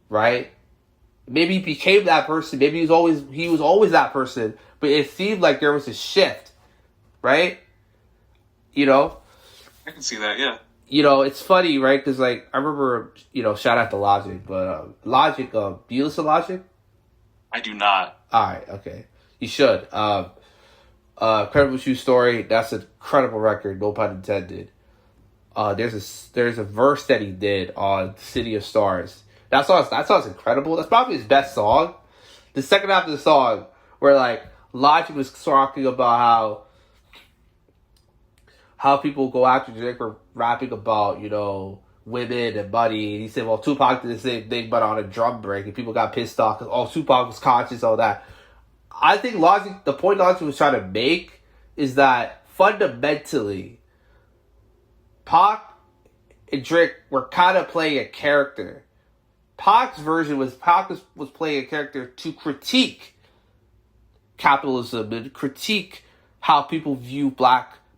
right? Maybe he became that person. Maybe he was always that person, but it seemed like there was a shift, right? I can see that, yeah. It's funny, right? Because, like, I remember, shout out to Logic, but Logic, do you listen to Logic? I do not. Alright, okay. You should. Incredible True Story, that's an incredible record, no pun intended. There's a verse that he did on City of Stars. That song's incredible. That's probably his best song. The second half of the song, where, like, Logic was talking about how people go after Drake for rapping about, women and money. And he said, well, Tupac did the same thing, but on a drum break. And people got pissed off because, Tupac was conscious, all that. I think the point Logic was trying to make is that fundamentally, Pac and Drake were kind of playing a character. Pac was playing a character to critique capitalism and critique how people view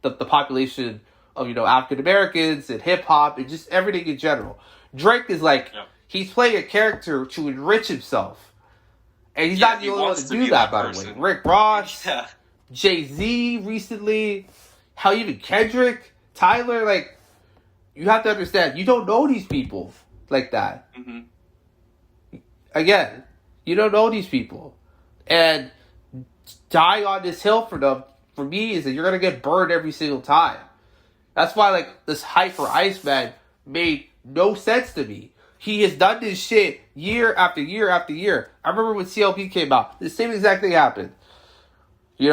the population of, African Americans and hip hop and just everything in general. Drake is like, he's playing a character to enrich himself. And he's not the only one to do that, by the way. Rick Ross, Jay-Z recently, hell, even Kendrick, Tyler, like, you have to understand, you don't know these people like that. Mm-hmm. Again, you don't know these people. And dying on this hill for them, for me, is that you're going to get burned every single time. That's why, like, this hype for Iceman made no sense to me. He has done this shit year after year after year. I remember when CLP came out, the same exact thing happened. You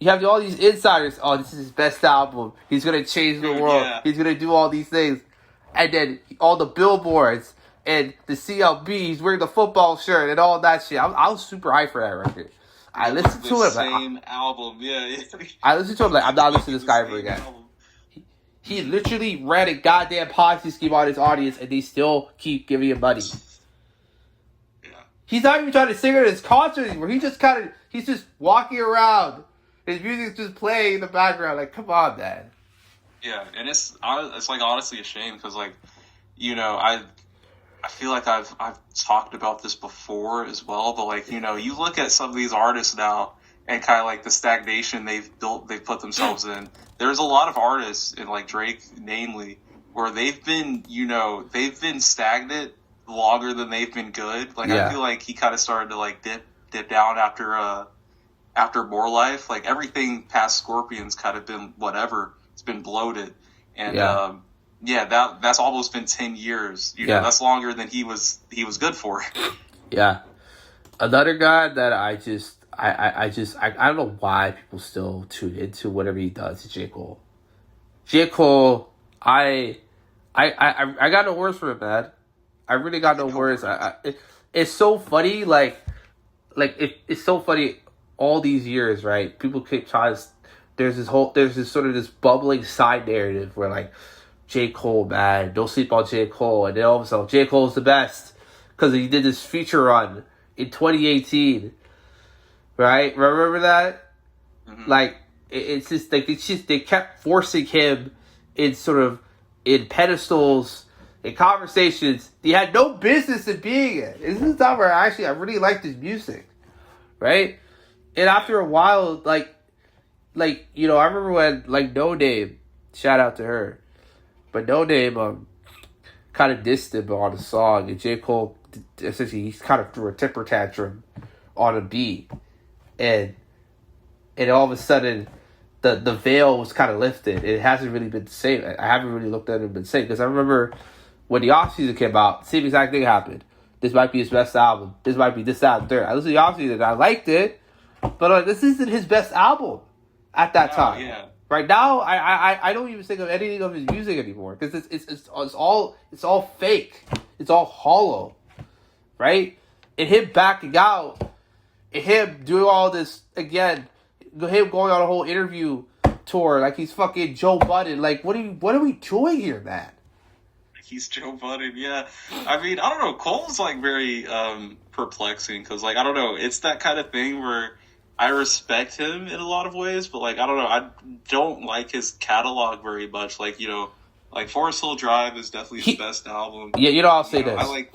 have all these insiders. Oh, this is his best album. He's going to change the world. Yeah. He's going to do all these things. And then all the billboards and the CLB, he's wearing the football shirt and all that shit. I was super hyped for that record. I listened to it. Same album, yeah. I listened to him like, I'm not listening to this guy ever again. He literally ran a goddamn Ponzi scheme on his audience, and they still keep giving him money. Yeah. He's not even trying to sing at his concert anymore. He's just walking around. His music's just playing in the background. Like, come on, man. Yeah, and it's like honestly a shame because, like, I feel like I've talked about this before as well, but like, you look at some of these artists now and kind of like the stagnation they've put themselves in. There's a lot of artists, and like Drake namely, where they've been stagnant longer than they've been good. Like, I feel like he kind of started to like dip down after More Life. Like, everything past Scorpion's kind of been whatever. It's been bloated. And that's almost been 10 years. That's longer than he was good for. Yeah. Another guy that I don't know why people still tune into whatever he does is J. Cole. J. Cole, I got no words for him, man. I really got no words. It's so funny, it's so funny all these years, right? People keep trying to, there's this sort of this bubbling side narrative where like, J. Cole, man, don't sleep on J. Cole. And then all of a sudden, J. Cole's the best because he did this feature run in 2018. Right? Remember that? Mm-hmm. Like, it's just like they kept forcing him in pedestals, in conversations he had no business in being in. This is the time where I really liked his music. Right? And after a while, I remember when, like, No Name, shout out to her, but No Name kind of dissed him on a song, and J. Cole, essentially, he kind of threw a temper tantrum on a beat. And all of a sudden, the veil was kind of lifted. It hasn't really been the same. I haven't really looked at it and been the same. Because I remember when the off-season came out, same exact thing happened. This might be his best album. This might be this, that, and third. I listened to the off-season, I liked it. But this isn't his best album at that time. Yeah. Right now, I don't even think of anything of his music anymore. Because it's all fake. It's all hollow. Right? And him backing out, him doing all this again, him going on a whole interview tour like he's fucking Joe Budden. Like, what are we doing here, man? He's Joe Budden, yeah. I mean, I don't know. Cole's like very perplexing because, like, I don't know. It's that kind of thing where I respect him in a lot of ways, but like, I don't know. I don't like his catalog very much. Like, like Forest Hill Drive is definitely his best album. Yeah, I'll say this. I like.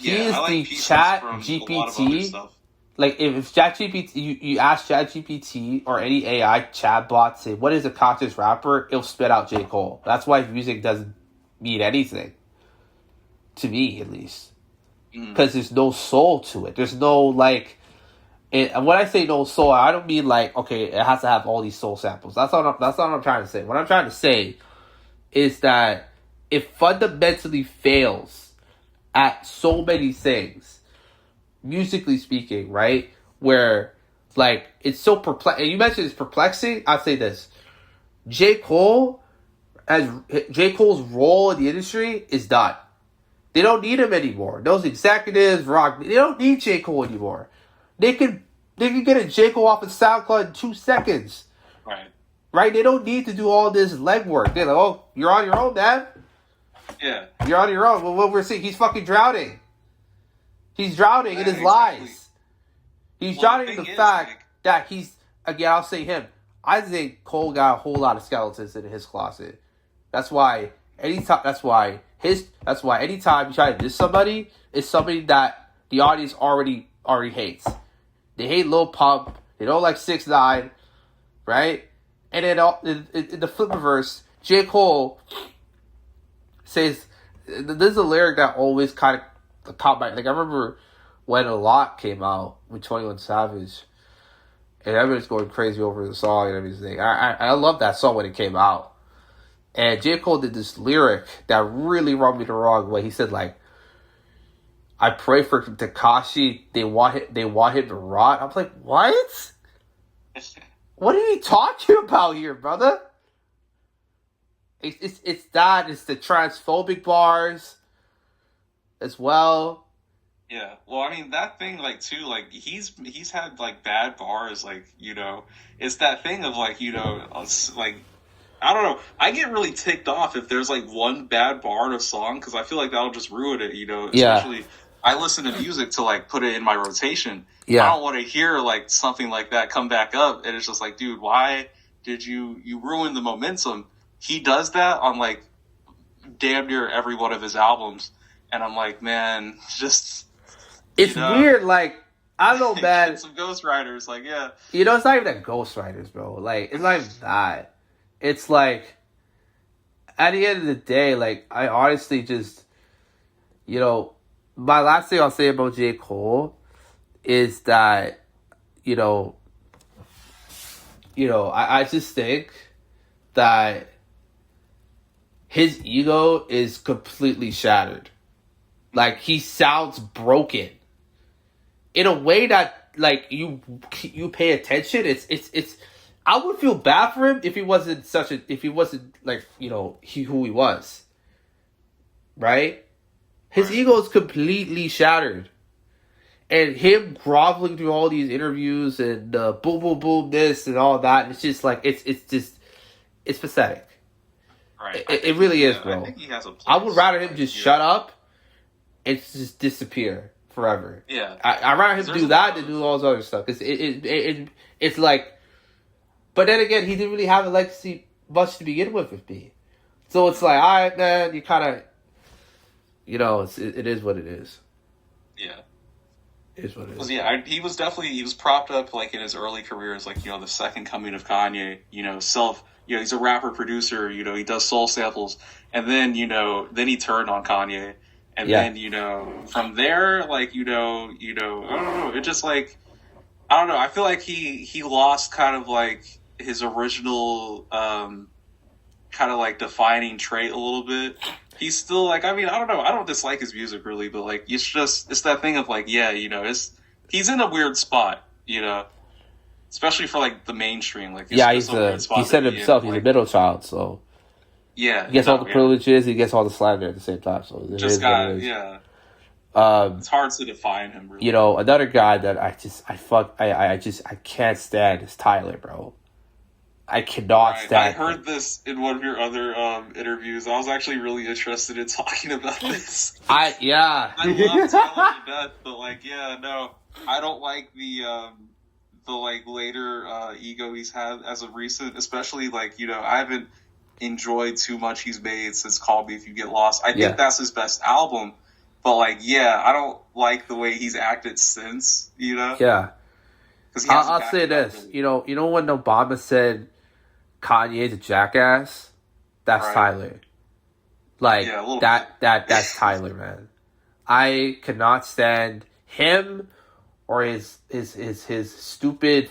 He is the Chat GPT. Like, if ChatGPT, you ask ChatGPT or any AI chatbot, say, what is a conscious rapper? It'll spit out J. Cole. That's why his music doesn't mean anything. To me, at least. Because there's no soul to it. There's no, like... And when I say no soul, I don't mean, like, okay, it has to have all these soul samples. That's not what I'm trying to say. What I'm trying to say is that it fundamentally fails at so many things, musically speaking, right? Where, like, it's so perplexing. And you mentioned it's perplexing. I'll say this. J. Cole's role in the industry is done. They don't need him anymore. Those executives, they don't need J. Cole anymore. They can get a J. Cole off of SoundCloud in 2 seconds. Right. Right? They don't need to do all this legwork. They're like, oh, you're on your own, man. Yeah. You're on your own. Well, what we're seeing, he's fucking drowning. He's drowning in his lies. He's drowning in the fact that he's, again, I'll say him, I think Cole got a whole lot of skeletons in his closet. That's why anytime you try to diss somebody, it's somebody that the audience already hates. They hate Lil Pump. They don't like 6ix9ine, right? And then in the flip reverse, J. Cole says, there's a lyric that always kind of caught my, like, I remember when A Lot came out with 21 Savage, and everyone's going crazy over the song and everything. I love that song when it came out. And J. Cole did this lyric that really rubbed me the wrong way. He said, like, I pray for Tekashi, they want him to rot. I'm like, what? What are you talking about here, brother? It's that. It's the transphobic bars as well. Yeah. Well, I mean, that thing, like, too, like, he's had, like, bad bars, like, you know, it's that thing of, like, you know, like, I don't know. I get really ticked off if there's, like, one bad bar in a song, because I feel like that'll just ruin it, you know, especially, I listen to music to, like, put it in my rotation. Yeah. I don't want to hear, like, something like that come back up, and it's just like, dude, why did you ruin the momentum? He does that on, like, damn near every one of his albums, and I'm like, man, just... It's weird, like, I don't know, man. Some ghostwriters, like, yeah. You know, it's not even that ghostwriters, bro. Like, it's not even that. It's like, at the end of the day, like, I honestly just, you know, my last thing I'll say about J. Cole is that, you know, I just think that his ego is completely shattered. Like, he sounds broken. In a way that, like, you pay attention, it's I would feel bad for him if he wasn't like, you know, who he was. Right? His ego is completely shattered. And him groveling through all these interviews and boom, boom, boom, this and all that, it's just like, it's pathetic. Right. It really is, bro. I think he has a place. I would rather him just shut up and just disappear forever. Yeah. I'd rather him do that than do all this other stuff. Cause it's like, but then again, he didn't really have a legacy much to begin with me. So it's like, all right, man, you kind of, you know, it is what it is. Yeah. It is what it is. Yeah, he was propped up, like, in his early career as, like, you know, the second coming of Kanye, you know, you know, he's a rapper, producer, you know, he does soul samples, and then, you know, then he turned on Kanye, and then, you know, from there, like, you know, I don't know, it just, like, I don't know, I feel like he lost kind of, like, his original, kind of, like, defining trait a little bit. He's still, like, I mean, I don't know, I don't dislike his music, really, but, like, it's that thing of, like, yeah, you know, he's in a weird spot, you know, especially for, like, the mainstream, like, he said himself, he's a middle child, so, yeah, he gets all the privileges, he gets all the slander at the same time, so, it's hard to define him, really. You know, another guy that I can't stand is Tyler, bro. I cannot stand I heard this in one of your other interviews. I was actually really interested in talking about this. I love Tyler to death, but, like, yeah, no, I don't like the like later ego he's had as of recent, especially, like, you know, I haven't enjoyed too much he's made since Call Me If You Get Lost. I think that's his best album, but, like, yeah, I don't like the way he's acted since, you know? Yeah. I'll say this, really. You know when Obama said Kanye's a jackass? That's Tyler. Like, that's Tyler, man. I cannot stand him or his stupid,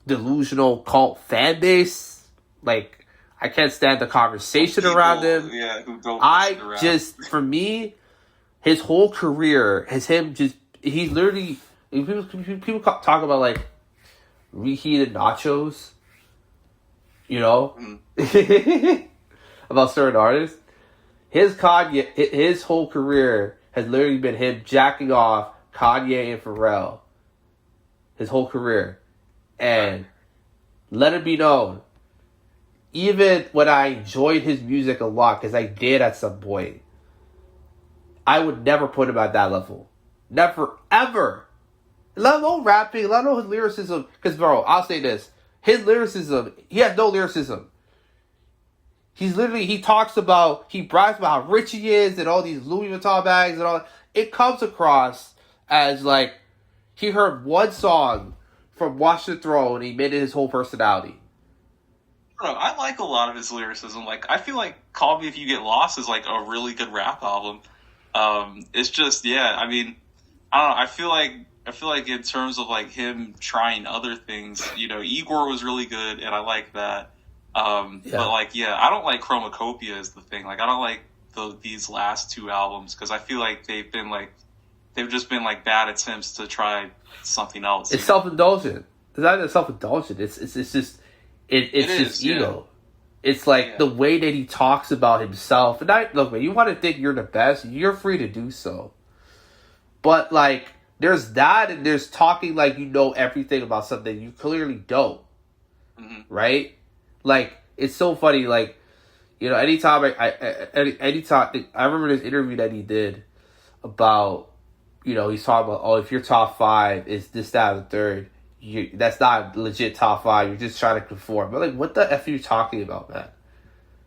delusional cult fan base. Like, I can't stand the conversation around him. Yeah, who don't for me, his whole career he's literally, people talk about, like, reheated nachos, you know, about certain artists. His whole career has literally been him jacking off Kanye and Pharrell. His whole career. And let it be known, even when I enjoyed his music a lot, because I did at some point, I would never put him at that level. Never, ever. Let alone rapping, let alone his lyricism. Because, bro, I'll say this. His lyricism, he has no lyricism. He talks about, he brags about how rich he is and all these Louis Vuitton bags and all. It comes across as like he heard one song from Watch the Throne and he made it his whole personality. Bro, I like a lot of his lyricism. Like, I feel like Call Me If You Get Lost is like a really good rap album. It's just, yeah, I mean, I don't know. I feel like in terms of like him trying other things, you know, Igor was really good and I like that. But like, yeah, I don't like Chromacopia is the thing. Like, I don't like these last two albums because I feel like they've just been like bad attempts to try something else. It's self-indulgent. It's not even self-indulgent. It's just ego. Yeah. It's like the way that he talks about himself. And look, man, you want to think you're the best, you're free to do so. But like, there's that, and there's talking like you know everything about something you clearly don't. Mm-hmm. Right? Like, it's so funny. Like, you know, anytime I remember this interview that he did about, you know, he's talking about, oh, if your top five is this, that, and the third, that's not legit top five. You're just trying to conform. But like, what the f are you talking about, man?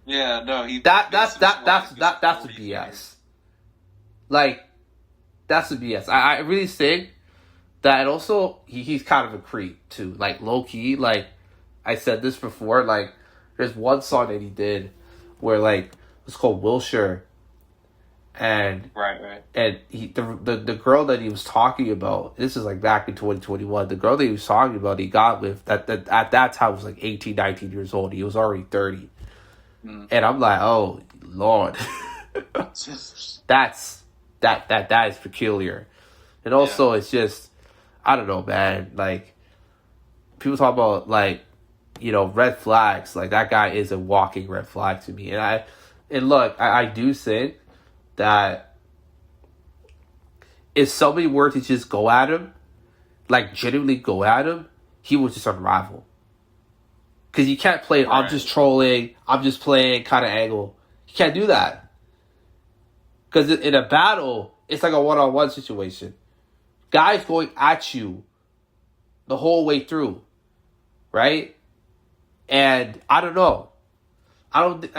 Yeah, no, that's a BS. Like, that's a BS. I really think that, and also he's kind of a creep too. Like, low key, like I said this before. Like, there's one song that he did where like it's called Wilshire. And right. And the girl that he was talking about, this is like back in 2021, the girl that he was talking about, he got with that at that time was like 18, 19 years old. He was already 30. Mm. And I'm like, oh Lord. that is peculiar. And also it's just, I don't know, man, like people talk about like, you know, red flags. Like, that guy is a walking red flag to me. And look, I do think that if somebody were to just go at him, like genuinely go at him, he would just unravel. Because you can't play, right, I'm just trolling, I'm just playing kind of angle. You can't do that. Because in a battle, it's like a one-on-one situation. Guys going at you the whole way through, right? And I don't know. I think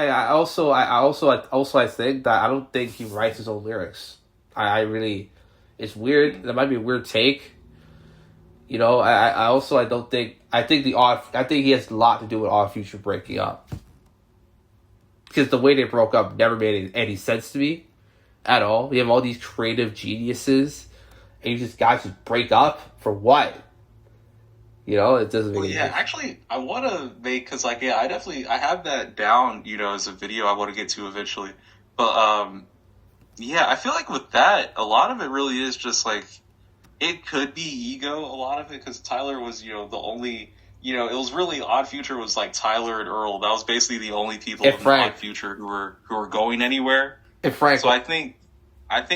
that I don't think he writes his own lyrics. I really, it's weird. That might be a weird take. You know, I think he has a lot to do with Odd Future breaking up. Because the way they broke up never made any sense to me at all. We have all these creative geniuses, and guys just break up for what? You know, it doesn't make any sense. Actually, I want to make, because, like, yeah, I have that down, you know, as a video I want to get to eventually. But, yeah, I feel like with that, a lot of it really is just, like, it could be ego, a lot of it, because Tyler was, you know, the only, you know, it was really, Odd Future was, like, Tyler and Earl. That was basically the only people in Odd Future who were going anywhere. And Frank. So I think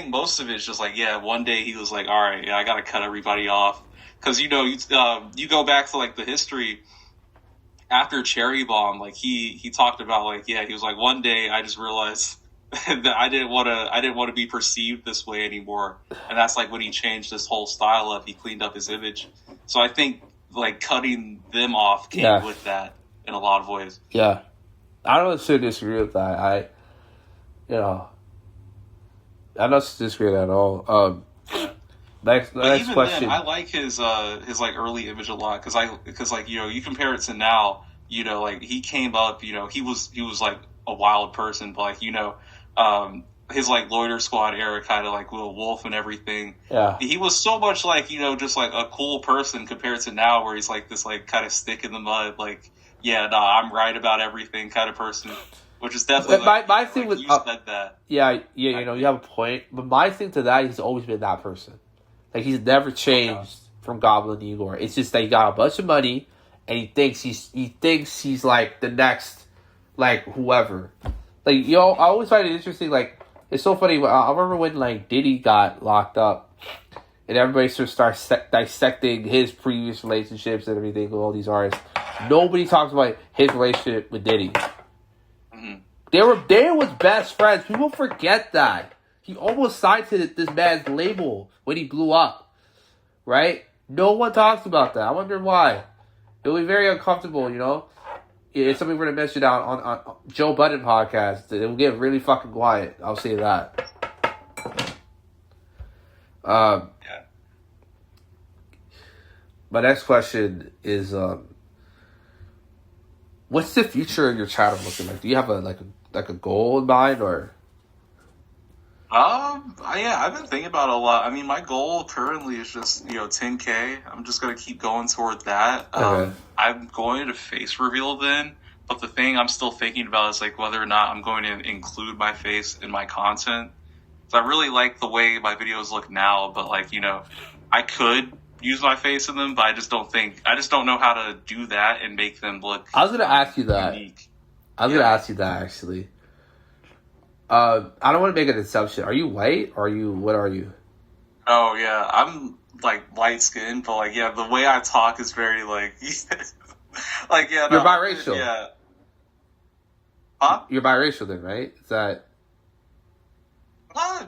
most of it's just, like, yeah, one day he was like, all right, yeah, I got to cut everybody off. Because, you know, you go back to, like, the history after Cherry Bomb, like, he talked about, like, yeah, he was like, one day I just realized that I didn't want to be perceived this way anymore. And that's, like, when he changed his whole style up. He cleaned up his image. So I think, like, cutting them off came with that in a lot of ways. Yeah. I don't necessarily disagree with that. I don't disagree with that at all. Next question. Then, I like his like early image a lot because like, you know, you compare it to now, you know, like he came up, you know, he was like a wild person, but like, you know, his like Loiter Squad era, kind of like Lil Wolf and everything. Yeah, he was so much like, you know, just like a cool person compared to now, where he's like this like kind of stick in the mud, like, yeah, nah, I'm right about everything kind of person. Which is definitely my thing with you said that. Yeah, you know, you have a point, but my thing to that, he's always been that person. Like, he's never changed from Goblin Igor. It's just that he got a bunch of money, and he thinks he's like the next, like, whoever. Like, you know, I always find it interesting. Like, it's so funny. I remember when like Diddy got locked up, and everybody sort of starts dissecting his previous relationships and everything with all these artists. Nobody talks about his relationship with Diddy. Mm-hmm. They was best friends. People forget that. He almost signed to this man's label when he blew up, right? No one talks about that. I wonder why. It'll be very uncomfortable, you know? If somebody were to mention on Joe Budden podcast, it will get really fucking quiet. I'll say that. Yeah. My next question is, what's the future of your channel looking like? Do you have a goal in mind, or? Yeah, I've been thinking about it a lot. I mean, my goal currently is just 10K. I'm just gonna keep going toward that. Okay. I'm going to face reveal then, but the thing I'm still thinking about is like whether or not I'm going to include my face in my content. So I really like the way my videos look now, but like I could use my face in them, but I just don't know how to do that and make them look. I was gonna ask you that. Unique. I was gonna ask you that actually. I don't want to make an assumption. Are you white? Or what are you? Oh yeah, I'm like light skinned, but like the way I talk is very like like You're biracial. Yeah. Huh? You're biracial then, right? Is that?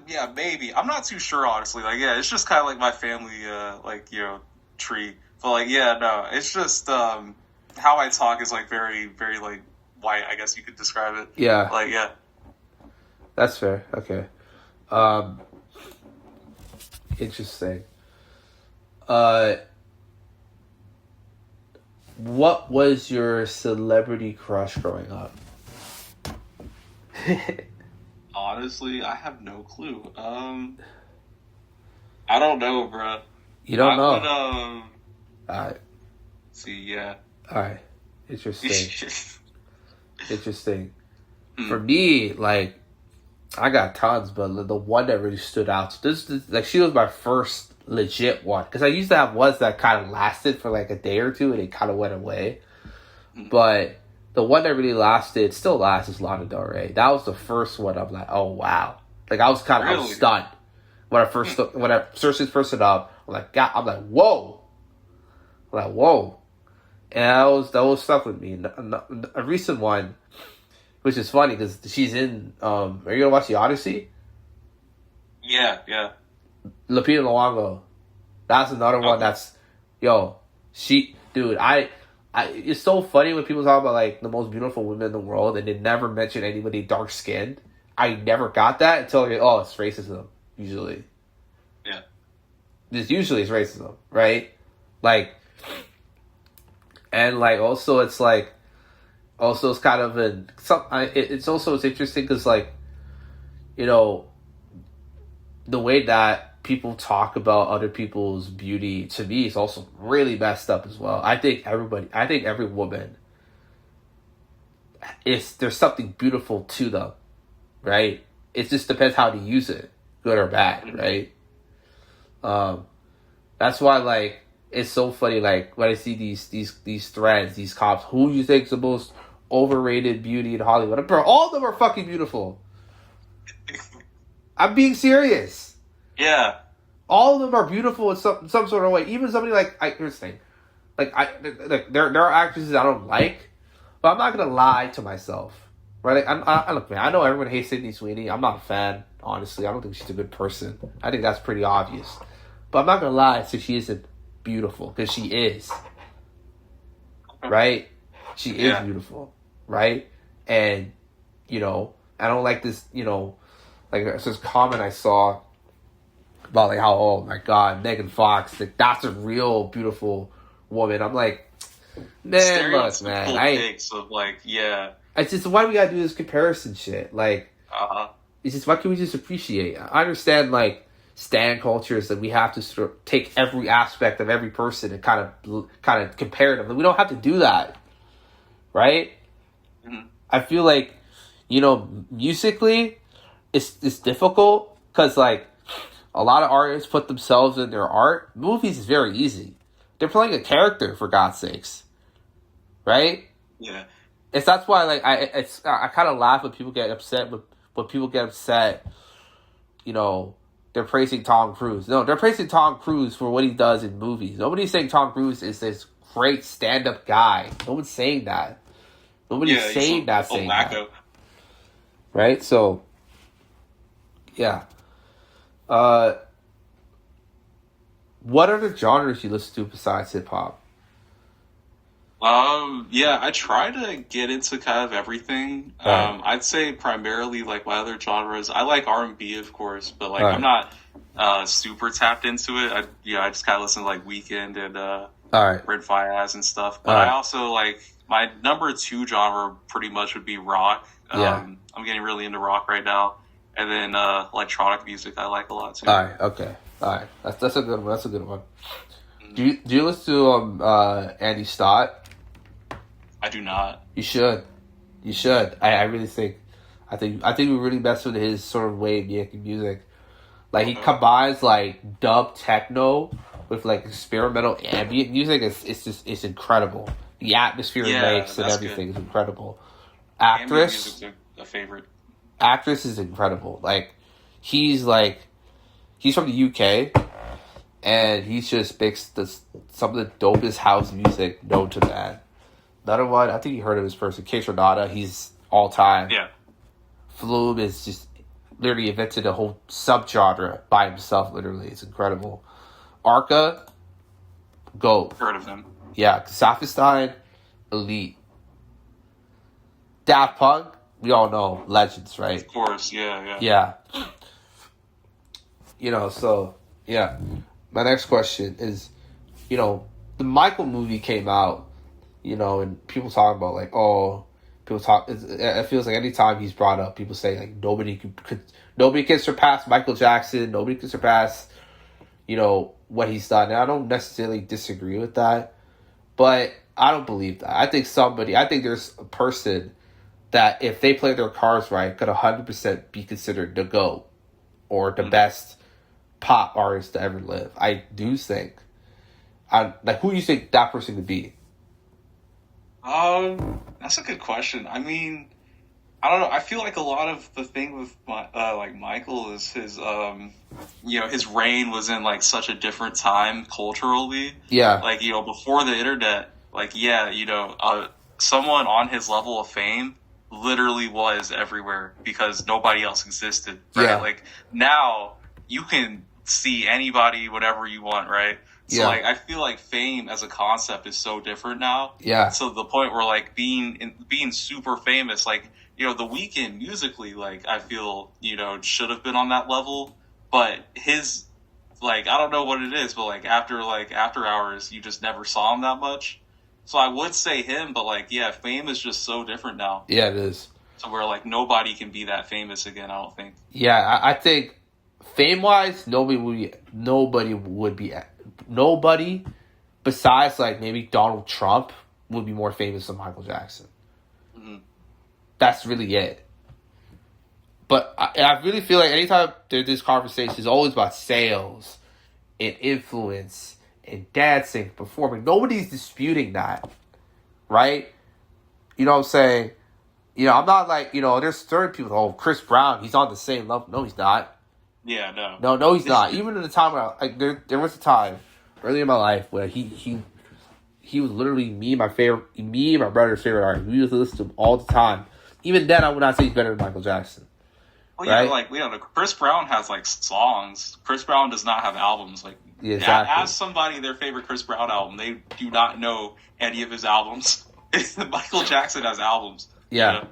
Yeah, maybe. I'm not too sure, honestly. Like, yeah, it's just kind of like my family, tree. But like, yeah, no, it's just how I talk is like very, very like white. I guess you could describe it. Yeah. Like, yeah. That's fair. Okay. Interesting. What was your celebrity crush growing up? Honestly, I have no clue. I don't know, bro. You don't know? Would, Alright. see, yeah. Alright. Interesting. Interesting. For me, like, I got tons, but the one that really stood out, she was my first legit one. Because I used to have ones that kind of lasted for like a day or two and it kind of went away. But the one that really lasted, still lasts, is Lana Del Rey. That was the first one. I'm like, oh wow! Like I was I was stunned when I searched this person up. I'm like, whoa! I'm like, whoa! And that was stuck with me. A recent one, which is funny because she's in. Are you gonna watch The Odyssey? Yeah. Lupita Nyong'o. That's another one. That's it's so funny when people talk about like the most beautiful women in the world and they never mention anybody dark skinned. I never got that until it's racism. Usually, yeah. Usually it's racism, right? Like, and like also it's like, it's kind of it's interesting because like, the way that people talk about other people's beauty to me is also really messed up as well. I think every woman there's something beautiful to them, right? It just depends how to use it, good or bad, right? That's why like it's so funny like when I see these threads, these cops, who you think is the most overrated beauty in Hollywood? Bro, all of them are fucking beautiful. I'm being serious. Yeah. All of them are beautiful in some sort of way. Even somebody here's the thing. There are actresses I don't like, but I'm not gonna lie to myself. Right? Look, man, I know everyone hates Sydney Sweeney. I'm not a fan, honestly. I don't think she's a good person. I think that's pretty obvious. But I'm not gonna lie, so she isn't beautiful, because she is. Right? She is beautiful. Right? And, I don't like this, like there's this comment I saw about like how, oh my god, Megan Fox, like that's a real beautiful woman. I'm like, man, look, man, it's just, why do we gotta do this comparison shit? Like, it's just, why can't we just appreciate? I understand like stan cultures that we have to sort of take every aspect of every person and kind of compare them. We don't have to do that, right? Mm-hmm. I feel like musically, it's difficult because like a lot of artists put themselves in their art. Movies is very easy. They're playing a character, for God's sakes, right? Yeah. That's why like I kind of laugh when people get upset. They're praising Tom Cruise. No, they're praising Tom Cruise for what he does in movies. Nobody's saying Tom Cruise is this great stand-up guy. No one's saying that. Nobody's saying that. Right? So, yeah. What other genres you listen to besides hip-hop? Yeah, I try to get into kind of everything. Right. I'd say primarily like my other genres. I like R&B, of course, but like I'm Right. not super tapped into it. I just kind of listen to like Weekend and All right. Red Fire and stuff. All But I right. also like my number two genre pretty much would be rock. Yeah. I'm getting really into rock right now, and then electronic music I like a lot too. All right. Okay. All right. That's a good one. That's a good one. Mhm. Do you listen to Andy Stott? I do not. You should. You should. I really think. I think we really mess with his sort of way of making music. Like he Okay. combines like dub techno with like experimental ambient music. It's incredible. The atmosphere it Yeah, makes and that's everything good. is incredible. Ambient Actress, music's a favorite. actress is incredible. He's like he's from the UK and he's just makes some of the dopest house music known to man. Another one, I think you heard of this person, Case Renata. He's all time. Yeah. Flume is just literally invented a whole subgenre by himself. Literally, it's incredible. Arca, go. Heard of him. Yeah, Sophistein, elite. Daft Punk, we all know legends, right? Of course, yeah. Yeah. So yeah. My next question is, the Michael movie came out, and people talk about like, oh, people talk. It feels like anytime he's brought up, people say like nobody can surpass Michael Jackson. Nobody can surpass, what he's done. And I don't necessarily disagree with that, but I don't believe that. I think there's a person that if they play their cards right, could 100% be considered the GOAT or the best pop artist to ever live. I do think. Who do you think that person could be? That's a good question. I mean, I don't know. I feel like a lot of the thing with like Michael is his his reign was in like such a different time culturally. Yeah. Like before the internet, like someone on his level of fame literally was everywhere because nobody else existed. Right? Yeah. Like now you can see anybody whatever you want, right? So Yeah. like I feel like fame as a concept is so different now. Yeah. So the point where like being super famous, like The Weeknd musically, like I feel should have been on that level, but his like I don't know what it is, but like after hours, you just never saw him that much. So I would say him, but like yeah, fame is just so different now. Yeah, it is. So where like nobody can be that famous again. I don't think. Yeah, I think fame-wise, nobody besides like maybe Donald Trump would be more famous than Michael Jackson. Mm-hmm. That's really it. But I really feel like anytime there's this conversation, it's always about sales and influence and dancing, performing. Nobody's disputing that, right? You know what I'm saying? I'm not like, there's certain people, oh, Chris Brown, he's on the same level. No, he's not. Yeah, no. No, he's not. Even in the time when there was a time early in my life where he was literally me and my brother's favorite artist. We used to listen to him all the time. Even then, I would not say he's better than Michael Jackson. Well, right? Chris Brown has like songs. Chris Brown does not have albums. Like, Yeah, exactly. Ask somebody their favorite Chris Brown album, they do not know any of his albums. Michael Jackson has albums. Yeah.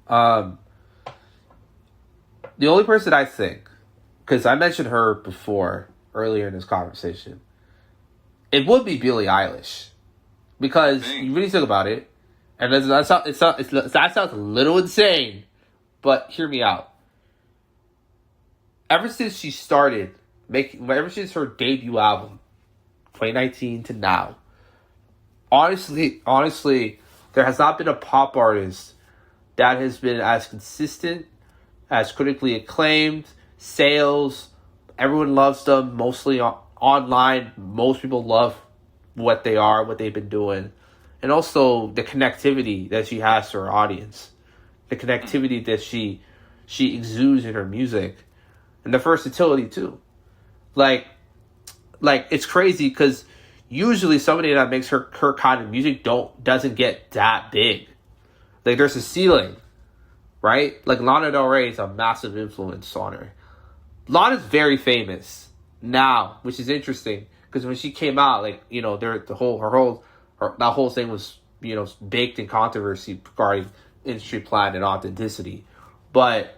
The only person I think, because I mentioned her before earlier in this conversation, it would be Billie Eilish, because you really think about it, and that sounds a little insane, but hear me out. Ever since she started ever since her debut album, 2019 to now, honestly, there has not been a pop artist that has been as consistent, as critically acclaimed, sales, everyone loves them, mostly online, most people love what they are, what they've been doing, and also the connectivity that she has to her audience, the connectivity that she exudes in her music, and the versatility too. Like it's crazy because usually somebody that makes her kind of music doesn't get that big. Like there's a ceiling, right? Like Lana Del Rey is a massive influence on her. Lana's very famous now, which is interesting because when she came out, like her whole that whole thing was, baked in controversy regarding industry plan and authenticity. But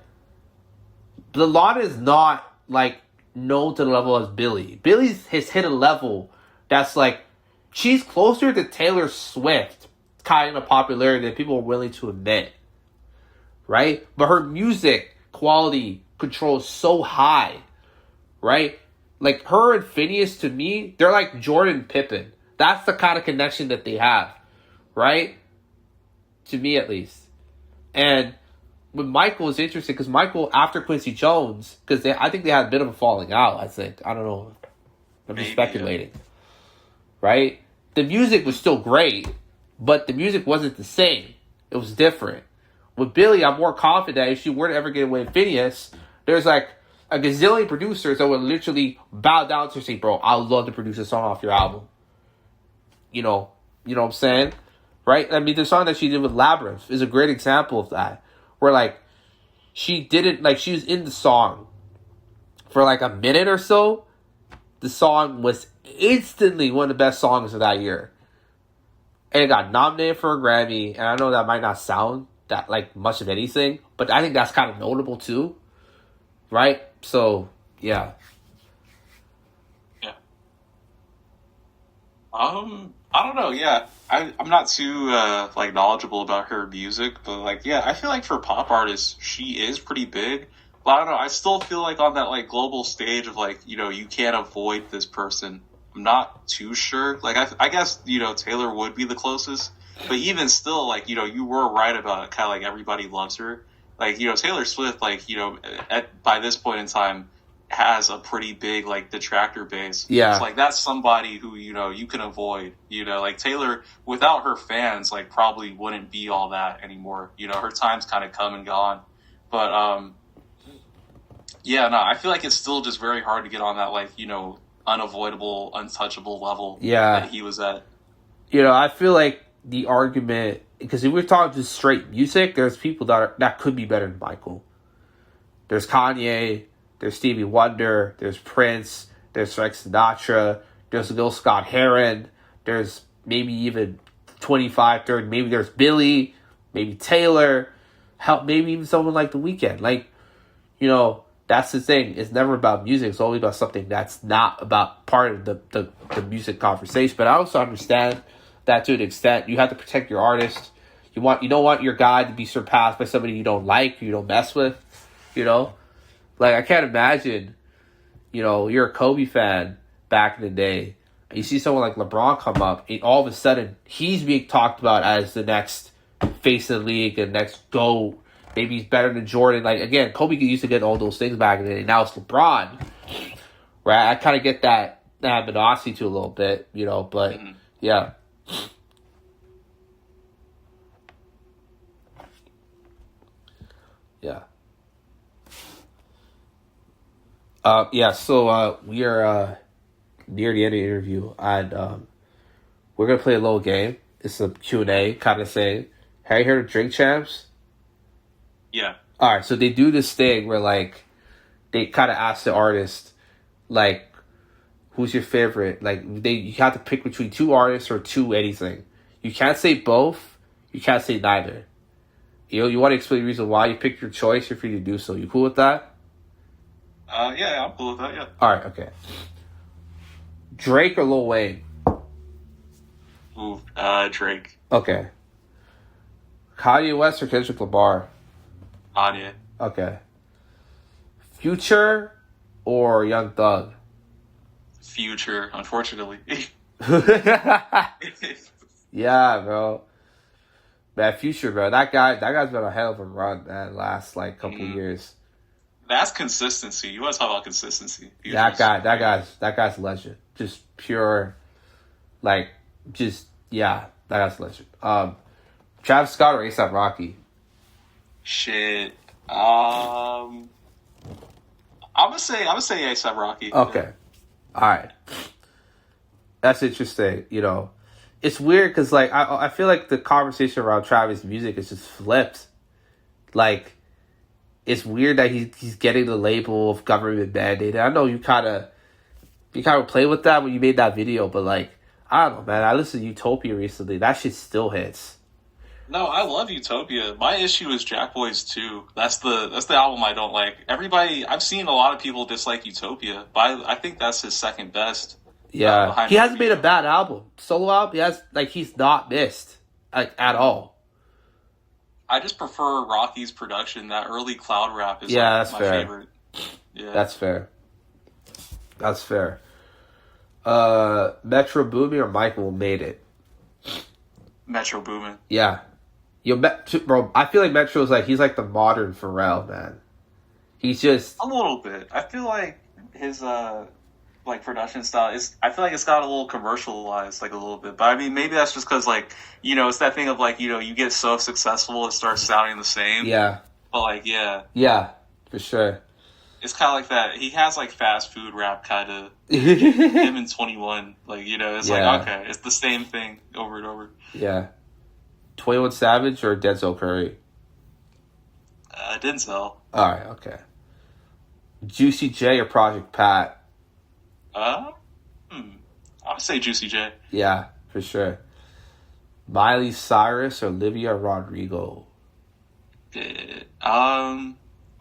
Lana is not, like, known to the level as Billie. Billie has hit a level that's, like, she's closer to Taylor Swift kind of popularity than people are willing to admit. Right? But her music quality control is so high. Right? Like, her and Phineas, to me, they're like Jordan and Pippen. That's the kind of connection that they have. Right? To me, at least. And with Michael, it's interesting because Michael, after Quincy Jones, because I think they had a bit of a falling out, I think. I don't know. I'm just speculating. Yeah. Right? The music was still great, but the music wasn't the same. It was different. With Billie, I'm more confident that if she were to ever get away with Phineas, there's like a gazillion producers that would literally bow down to her and say, bro, I would love to produce a song off your album. You know what I'm saying? Right? I mean, the song that she did with Labyrinth is a great example of that. Where, like, she was in the song for, like, a minute or so. The song was instantly one of the best songs of that year. And it got nominated for a Grammy. And I know that might not sound that, like, much of anything. But I think that's kind of notable, too. Right? So, yeah. Yeah. I don't know, yeah. I'm not too, knowledgeable about her music, but, like, yeah, I feel like for pop artists, she is pretty big. But I don't know, I still feel like on that, like, global stage of, like, you can't avoid this person. I'm not too sure. Like, I guess, Taylor would be the closest. But even still, like, you were right about kind of, like, everybody loves her. Like, Taylor Swift, like, by this point in time, has a pretty big, like, detractor base. Yeah. It's like, that's somebody who, you can avoid. Like, Taylor, without her fans, like, probably wouldn't be all that anymore. Her time's kind of come and gone. But, yeah, no, I feel like it's still just very hard to get on that, like, unavoidable, untouchable level that he was at. I feel like the argument, because if we're talking just straight music, there's people that could be better than Michael. There's Kanye, there's Stevie Wonder, there's Prince, there's Frank Sinatra, there's Gil Scott-Heron, there's maybe even 25, 30, maybe there's Billie, maybe Taylor, maybe even someone like The Weeknd. Like, that's the thing. It's never about music. It's always about something that's not about part of the music conversation. But I also understand that to an extent. You have to protect your artist. You don't want your guy to be surpassed by somebody you don't like, you don't mess with, Like, I can't imagine, you're a Kobe fan back in the day, and you see someone like LeBron come up, and all of a sudden, he's being talked about as the next face of the league and next GOAT. Maybe he's better than Jordan. Like, again, Kobe used to get all those things back in the day. Now it's LeBron. Right? I kind of get that animosity to a little bit, but, yeah. Yeah. So we are near the end of the interview, and we're going to play a little game. It's a Q&A kind of thing. Have you heard of Drink Champs? Yeah. All right, so they do this thing where, like, they kind of ask the artist, like, who's your favorite? Like, you have to pick between two artists or two anything. You can't say both. You can't say neither. You want to explain the reason why you picked your choice. You're free to do so. You cool with that? Yeah, I'm cool with that, yeah. All right, okay. Drake or Lil Wayne? Ooh, Drake. Okay. Kanye West or Kendrick Lamar? Kanye. Okay. Future or Young Thug? Future, unfortunately. Yeah, bro. Man, Future, bro. That guy's been a hell of a run, man, last, like, couple years. That's consistency. You want to talk about consistency. That guy's a legend. Just pure, like, that guy's a legend. Travis Scott or A$AP Rocky? Shit. I'm gonna say A$AP Rocky. Okay. All right. That's interesting. It's weird because, like, I feel like the conversation around Travis' music is just flipped. Like, it's weird that he's getting the label of government mandated. I know you kind of played with that when you made that video, but, like, I don't know, man. I listened to Utopia recently. That shit still hits. No, I love Utopia. My issue is Jack Boys 2. That's the album I don't like. I've seen a lot of people dislike Utopia, but I think that's his second best. Yeah, he hasn't made a bad album. Solo album, he's not missed at all. I just prefer Rocky's production. That early cloud rap is that's my fair. favorite. Yeah, that's fair. That's fair. Metro Boomin or Michael made it. Metro Boomin. Yeah. Bro, I feel like Metro's he's like the modern Pharrell, man. He's just a little bit. I feel like his production style I feel like it's got a little commercialized, a little bit. But I mean, maybe that's just because it's that thing of you get so successful it starts sounding the same. Yeah. But yeah. Yeah, for sure. It's kind of like that. He has fast food rap kind of. Him and 21, it's okay, it's the same thing over and over. Yeah. 21 Savage or Denzel Curry? Denzel. Alright, okay. Juicy J or Project Pat? I would say Juicy J. Yeah, for sure. Miley Cyrus or Olivia Rodrigo? I'm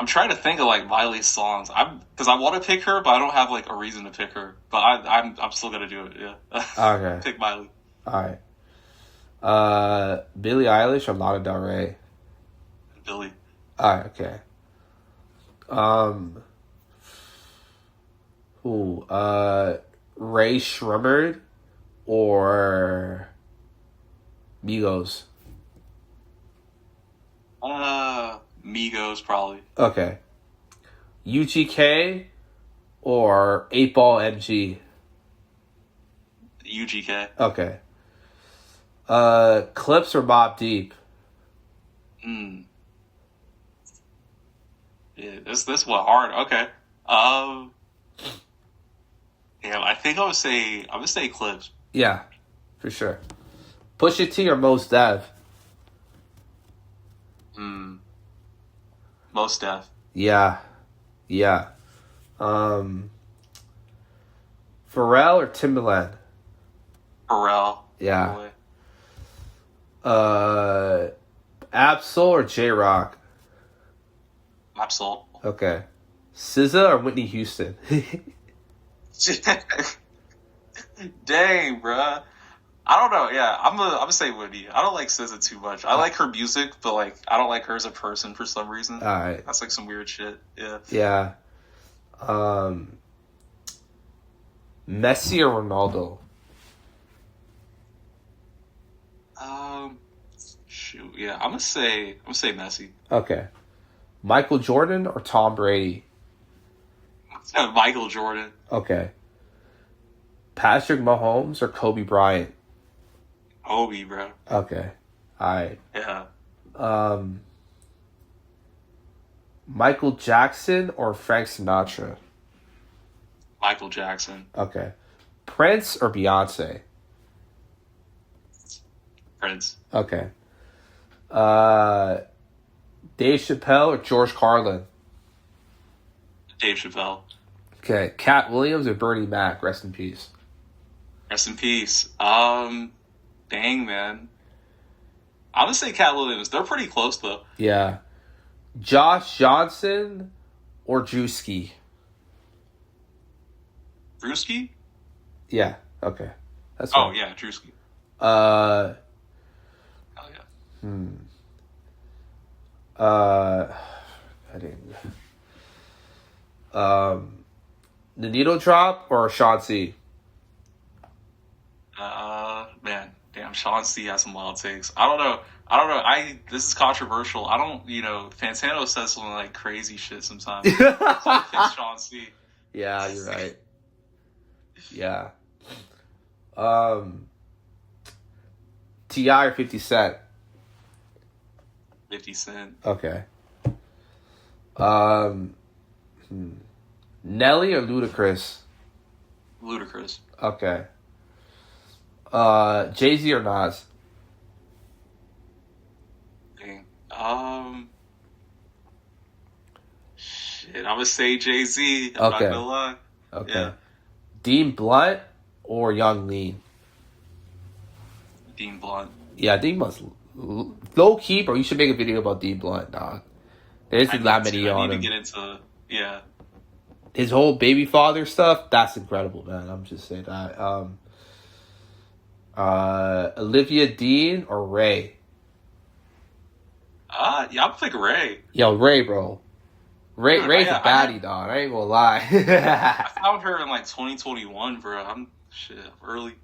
trying to think of Miley's songs. Because I want to pick her, but I don't have a reason to pick her. But I'm still gonna do it. Yeah. Okay. Pick Miley. All right. Billie Eilish or Lana Del Rey? Billie. All right. Okay. Raye Shremmerd or Migos? Migos probably. Okay. UGK or 8-Ball MG? UGK. Okay. Clips or Mobb Deep? Yeah, this was hard. Okay. Yeah, I think I'm gonna say Clips. Yeah, for sure. Pusha T or Mos Def? Most Def. Yeah. Pharrell or Timbaland? Pharrell. Yeah. Absol or J-Rock? Absol. Okay. SZA or Whitney Houston? Dang, bruh. I don't know. Yeah, I'm gonna say Whitney. I don't like SZA too much. I like her music, but I don't like her as a person for some reason. All right. That's some weird shit. Yeah. Yeah. Messi or Ronaldo? Shoot. Yeah, I'm gonna say Messi. Okay. Michael Jordan or Tom Brady? Michael Jordan. Okay. Patrick Mahomes or Kobe Bryant? Kobe, bro. Okay. All right. Yeah. Michael Jackson or Frank Sinatra? Michael Jackson. Okay. Prince or Beyonce? Prince. Okay. Dave Chappelle or George Carlin? Dave Chappelle. Okay. Cat Williams or Bernie Mac? Rest in peace. Rest in peace. Dang, man. I'm gonna say Cat Williams. They're pretty close, though. Yeah. Josh Johnson or Drewski? Drewski? Yeah. Okay. That's fine. fine. Yeah, Drewski. Hell yeah. I didn't. The Needle Drop or Chauncey? Man, damn, Sean C has some wild takes. I don't know. This is controversial. I don't, Fantano says some crazy shit sometimes. So I pick Sean C. Yeah, you're right. Yeah. T.I. or 50 Cent? 50 Cent. Okay. Nelly or Ludacris? Ludacris. Okay. Jay-Z or Nas? Dang. Shit, I'm gonna say Jay-Z. I'm not gonna lie. Okay. Yeah. Dean Blunt or Young Lean? Dean Blunt. Yeah, Dean Blunt's low key, bro. You should make a video about Dean Blunt, dog. There isn't that many on him. I need to get into his whole baby father stuff. That's incredible, man. I'm just saying that. Olivia Dean or Raye? Yeah, I'm thinking Raye. Yo, Raye, bro. Ray's a baddie, dog. I ain't gonna lie. I found her in like 2021, bro. I'm early.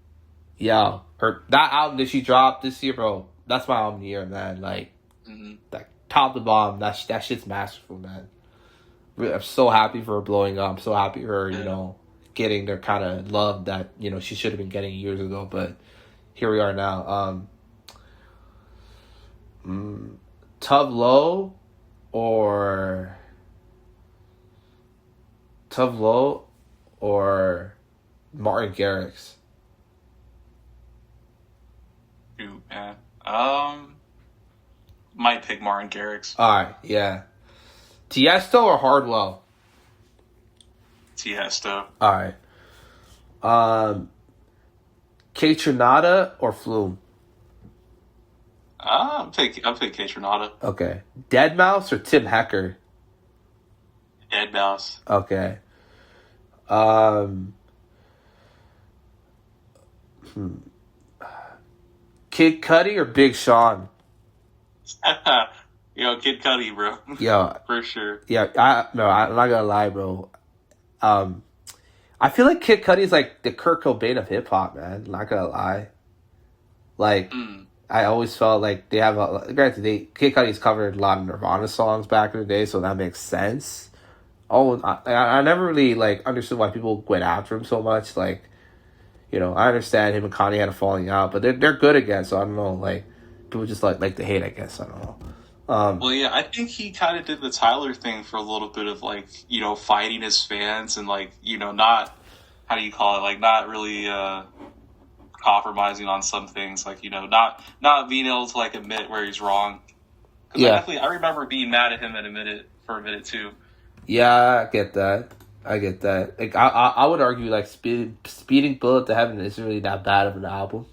Yo, that album that she dropped this year, bro. That's my album of the year, man. Like, like top to bottom, that shit's masterful, man. I'm so happy for her blowing up. I'm so happy for her, you know, getting the kind of love that, you know, she should have been getting years ago. But here we are now. Tub Low or Martin Garrix? Shoot, man. Might pick Martin Garrix. Alright, yeah. Tiesto or Hardwell? Tiesto. Alright. K Tronada or Flume? I'll pick K Tronada. Okay. Deadmau5 or Tim Hecker? Deadmau5. Okay. Kid Cudi or Big Sean? Yo, Kid Cudi, bro. Yo, for sure. Yeah, I'm not gonna lie, bro. I feel like Kid Cudi is like the Kurt Cobain of hip hop, man. Not gonna lie. Like, I always felt like they have granted, Kid Cudi's covered a lot of Nirvana songs back in the day, so that makes sense. Oh, I never really like understood why people went after him so much. Like, you know, I understand him and Kanye had a falling out, but they're good again. So I don't know. Like, people just like to hate, I guess. I don't know. Well, yeah, I think he kind of did the Tyler thing for a little bit of like, you know, fighting his fans and like, you know, not, how do you call it? Like, not really compromising on some things. Like, you know, not being able to like admit where he's wrong. Because I remember being mad at him for a minute too. Yeah, I get that. Like, I would argue like Speeding Bullet to Heaven isn't really that bad of an album.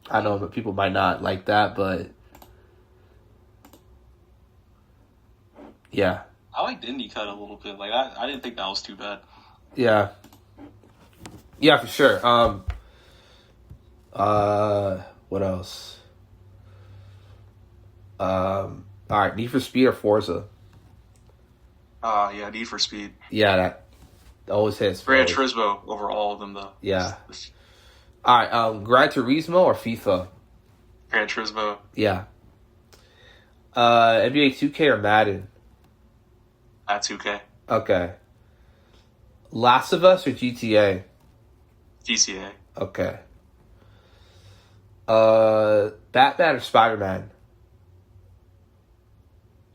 I know that people might not like that, but yeah. I liked Indie Cut a little bit. Like, I didn't think that was too bad. Yeah. Yeah, for sure. What else? Alright, Need for Speed or Forza? Yeah, Need for Speed. Yeah, that always hits. Gran Turismo over all of them, though. Yeah. Alright, Gran Turismo or FIFA? Gran Turismo. Yeah. NBA 2K or Madden? 2K. Okay. Last of Us or GTA? GTA. Okay. Batman or Spider-Man?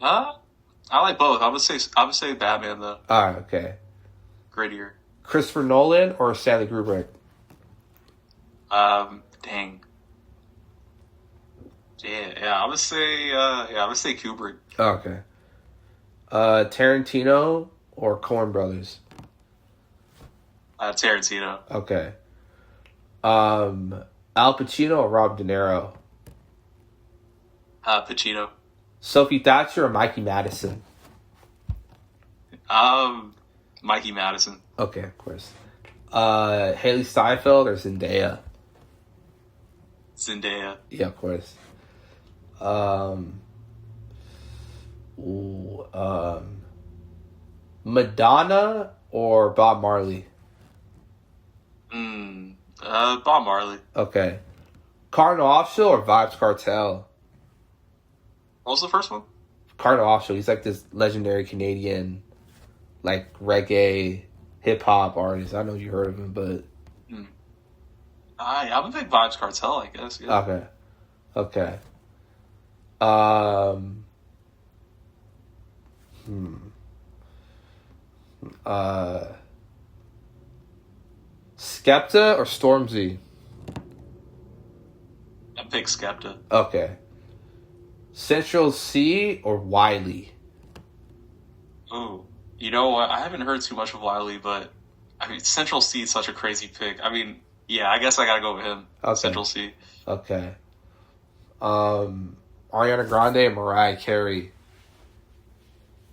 I like both. I would say Batman though. Alright, okay. Grittier. Christopher Nolan or Stanley Kubrick? Dang. Yeah, I would say Kubrick. Okay. Tarantino or Coen Brothers? Tarantino. Okay. Al Pacino or Rob De Niro? Pacino. Sophie Thatcher or Mikey Madison? Mikey Madison. Okay, of course. Haley Steinfeld or Zendaya? Zendaya. Yeah, of course. Madonna or Bob Marley? Bob Marley. Okay. Cardinal Offshore or Vibes Cartel? What was the first one? Cardinal Offshore. He's like this legendary Canadian, like reggae, hip hop artist. I know you heard of him, but I'm a big Vibes Cartel, I guess. Yeah. Okay. Skepta or Stormzy? I pick Skepta. Okay. Central C or Wiley? Ooh, you know what? I haven't heard too much of Wiley, but I mean, Central C is such a crazy pick. I mean, yeah, I guess I gotta go with him. Okay. Central C. Okay. Ariana Grande or Mariah Carey?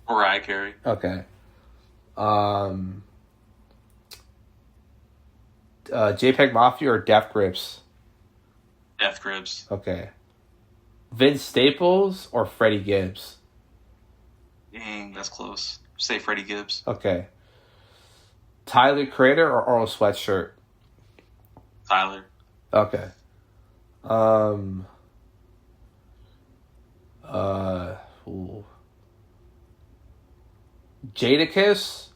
Mariah Carey. Okay. JPEG Mafia or Death Grips? Death Grips. Okay. Vince Staples or Freddie Gibbs? Dang, that's close. Say Freddie Gibbs. Okay. Tyler Creator or Earl Sweatshirt? Tyler. Okay. Jadakiss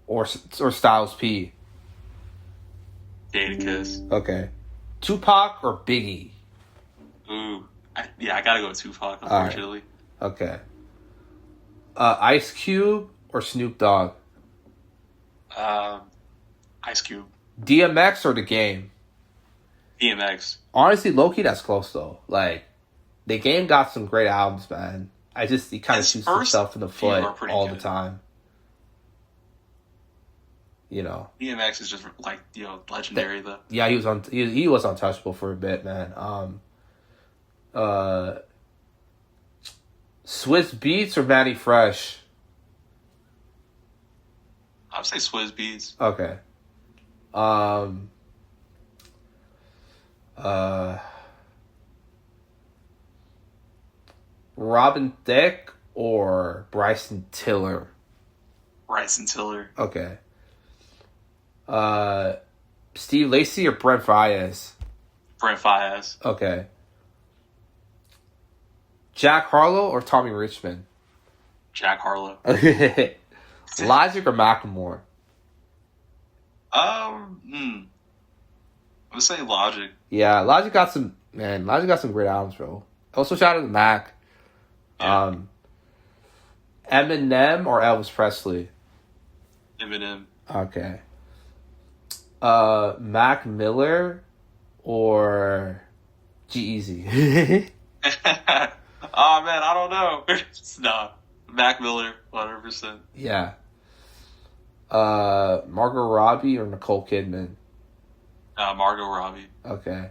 or Styles P? Jadakiss. Okay. Tupac or Biggie? Ooh. I gotta go with Tupac, unfortunately. Right. Okay. Ice Cube or Snoop Dogg? Ice Cube. DMX or The Game? DMX. Honestly, low-key, that's close, though. Like, The Game got some great albums, man. He kind of shoots himself in the foot all the time. You know. DMX is just, like, legendary, though. Yeah, he was untouchable for a bit, man. Swiss Beats or Manny Fresh? I would say Swizz Beats. Okay. Robin Thicke or Bryson Tiller? Bryson Tiller. Okay. Steve Lacy or Brent Faiyaz? Brent Faiyaz. Okay. Jack Harlow or Tommy Richmond? Jack Harlow. Logic or Macklemore? I would say Logic. Yeah, Logic got some great albums, bro. Also, shout out to Mac. Yeah. Eminem or Elvis Presley? Eminem. Okay. Mac Miller or G-Eazy? Oh man, I don't know. No, Mac Miller, 100%. Yeah. Margot Robbie or Nicole Kidman? Margot Robbie. Okay.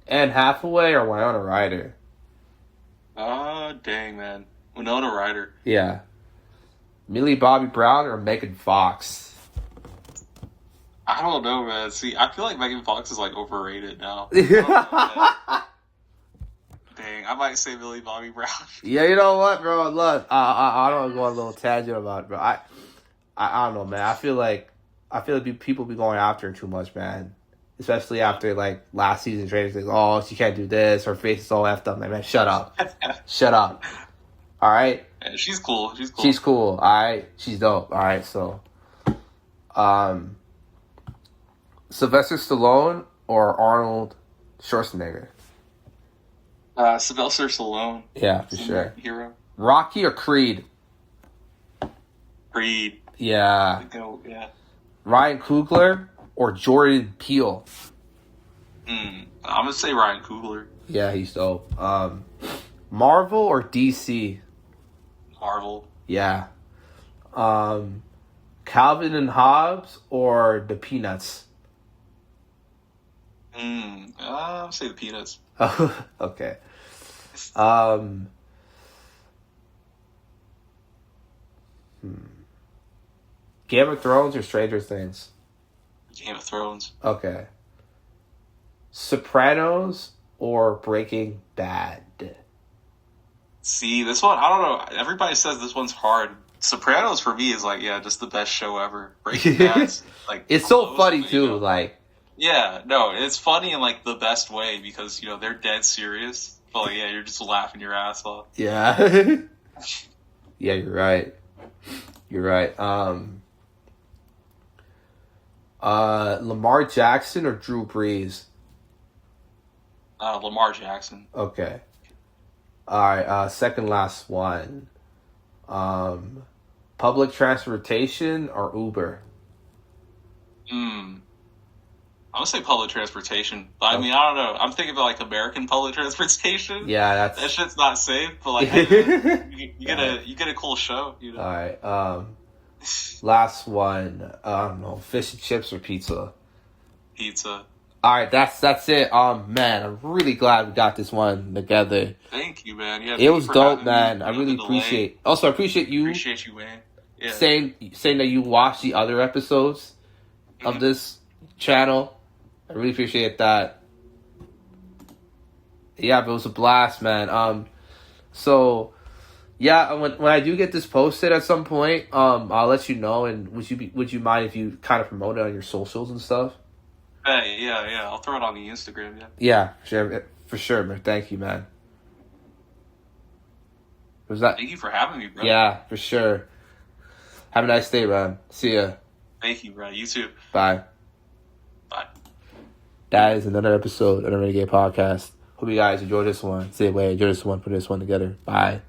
Anne Hathaway or Winona Ryder? Oh, dang, man. Winona Ryder. Yeah. Millie Bobby Brown or Megan Fox? I don't know, man. See, I feel like Megan Fox is, like, overrated now. Dang, I might say Millie Bobby Brown. Yeah, you know what, bro? Look, I don't go on a little tangent about it, bro. I don't know, man. I feel like people be going after her too much, man. Especially after, like, last season trainers, like, oh, she can't do this. Her face is all effed up. Like, man, shut up. Shut up. All right? Yeah, she's cool. She's cool. All right? She's dope. All right? So, Sylvester Stallone or Arnold Schwarzenegger? Sylvester Stallone. Yeah, for sure. Hero. Rocky or Creed? Creed. Yeah. Yeah. Ryan Coogler or Jordan Peele? I'm gonna say Ryan Coogler. Yeah, he's dope. Marvel or DC? Marvel. Yeah. Calvin and Hobbes or the Peanuts? I'll say the Peanuts. Okay. Game of Thrones or Stranger Things? Game of Thrones. Okay. Sopranos or Breaking Bad? See, this one, I don't know. Everybody says this one's hard. Sopranos for me is like, yeah, just the best show ever. Breaking Bad's like it's so funny too, like. Yeah, no, it's funny in like the best way because they're dead serious. But like, yeah, you're just laughing your ass off. Yeah. Yeah, you're right. You're right. Lamar Jackson or Drew Brees? Lamar Jackson. Okay. All right. Second last one. Public transportation or Uber? I would say public transportation. But I mean, I don't know. I'm thinking about like American public transportation. Yeah, that shit's not safe. But like, you get a cool show. All right. Last one. I don't know. Fish and chips or pizza? Pizza. All right, that's it. Man, I'm really glad we got this one together. Thank you, man. Yeah, It was dope, man. I really appreciate. Also, I appreciate you. Appreciate you, man. Yeah. Saying that you watched the other episodes of this channel. I really appreciate that. Yeah, but it was a blast, man. So yeah, when I do get this posted at some point, I'll let you know. And would you mind if you kind of promote it on your socials and stuff? Hey, yeah. I'll throw it on the Instagram. Yeah, for sure, man. Thank you, man. Was that? Thank you for having me, bro. Yeah, for sure. Have a nice day, man. See ya. Thank you, bro. You too. Bye. Bye. That is another episode of the Renegade Podcast. Hope you guys enjoy this one. Enjoy this one. Put this one together. Bye.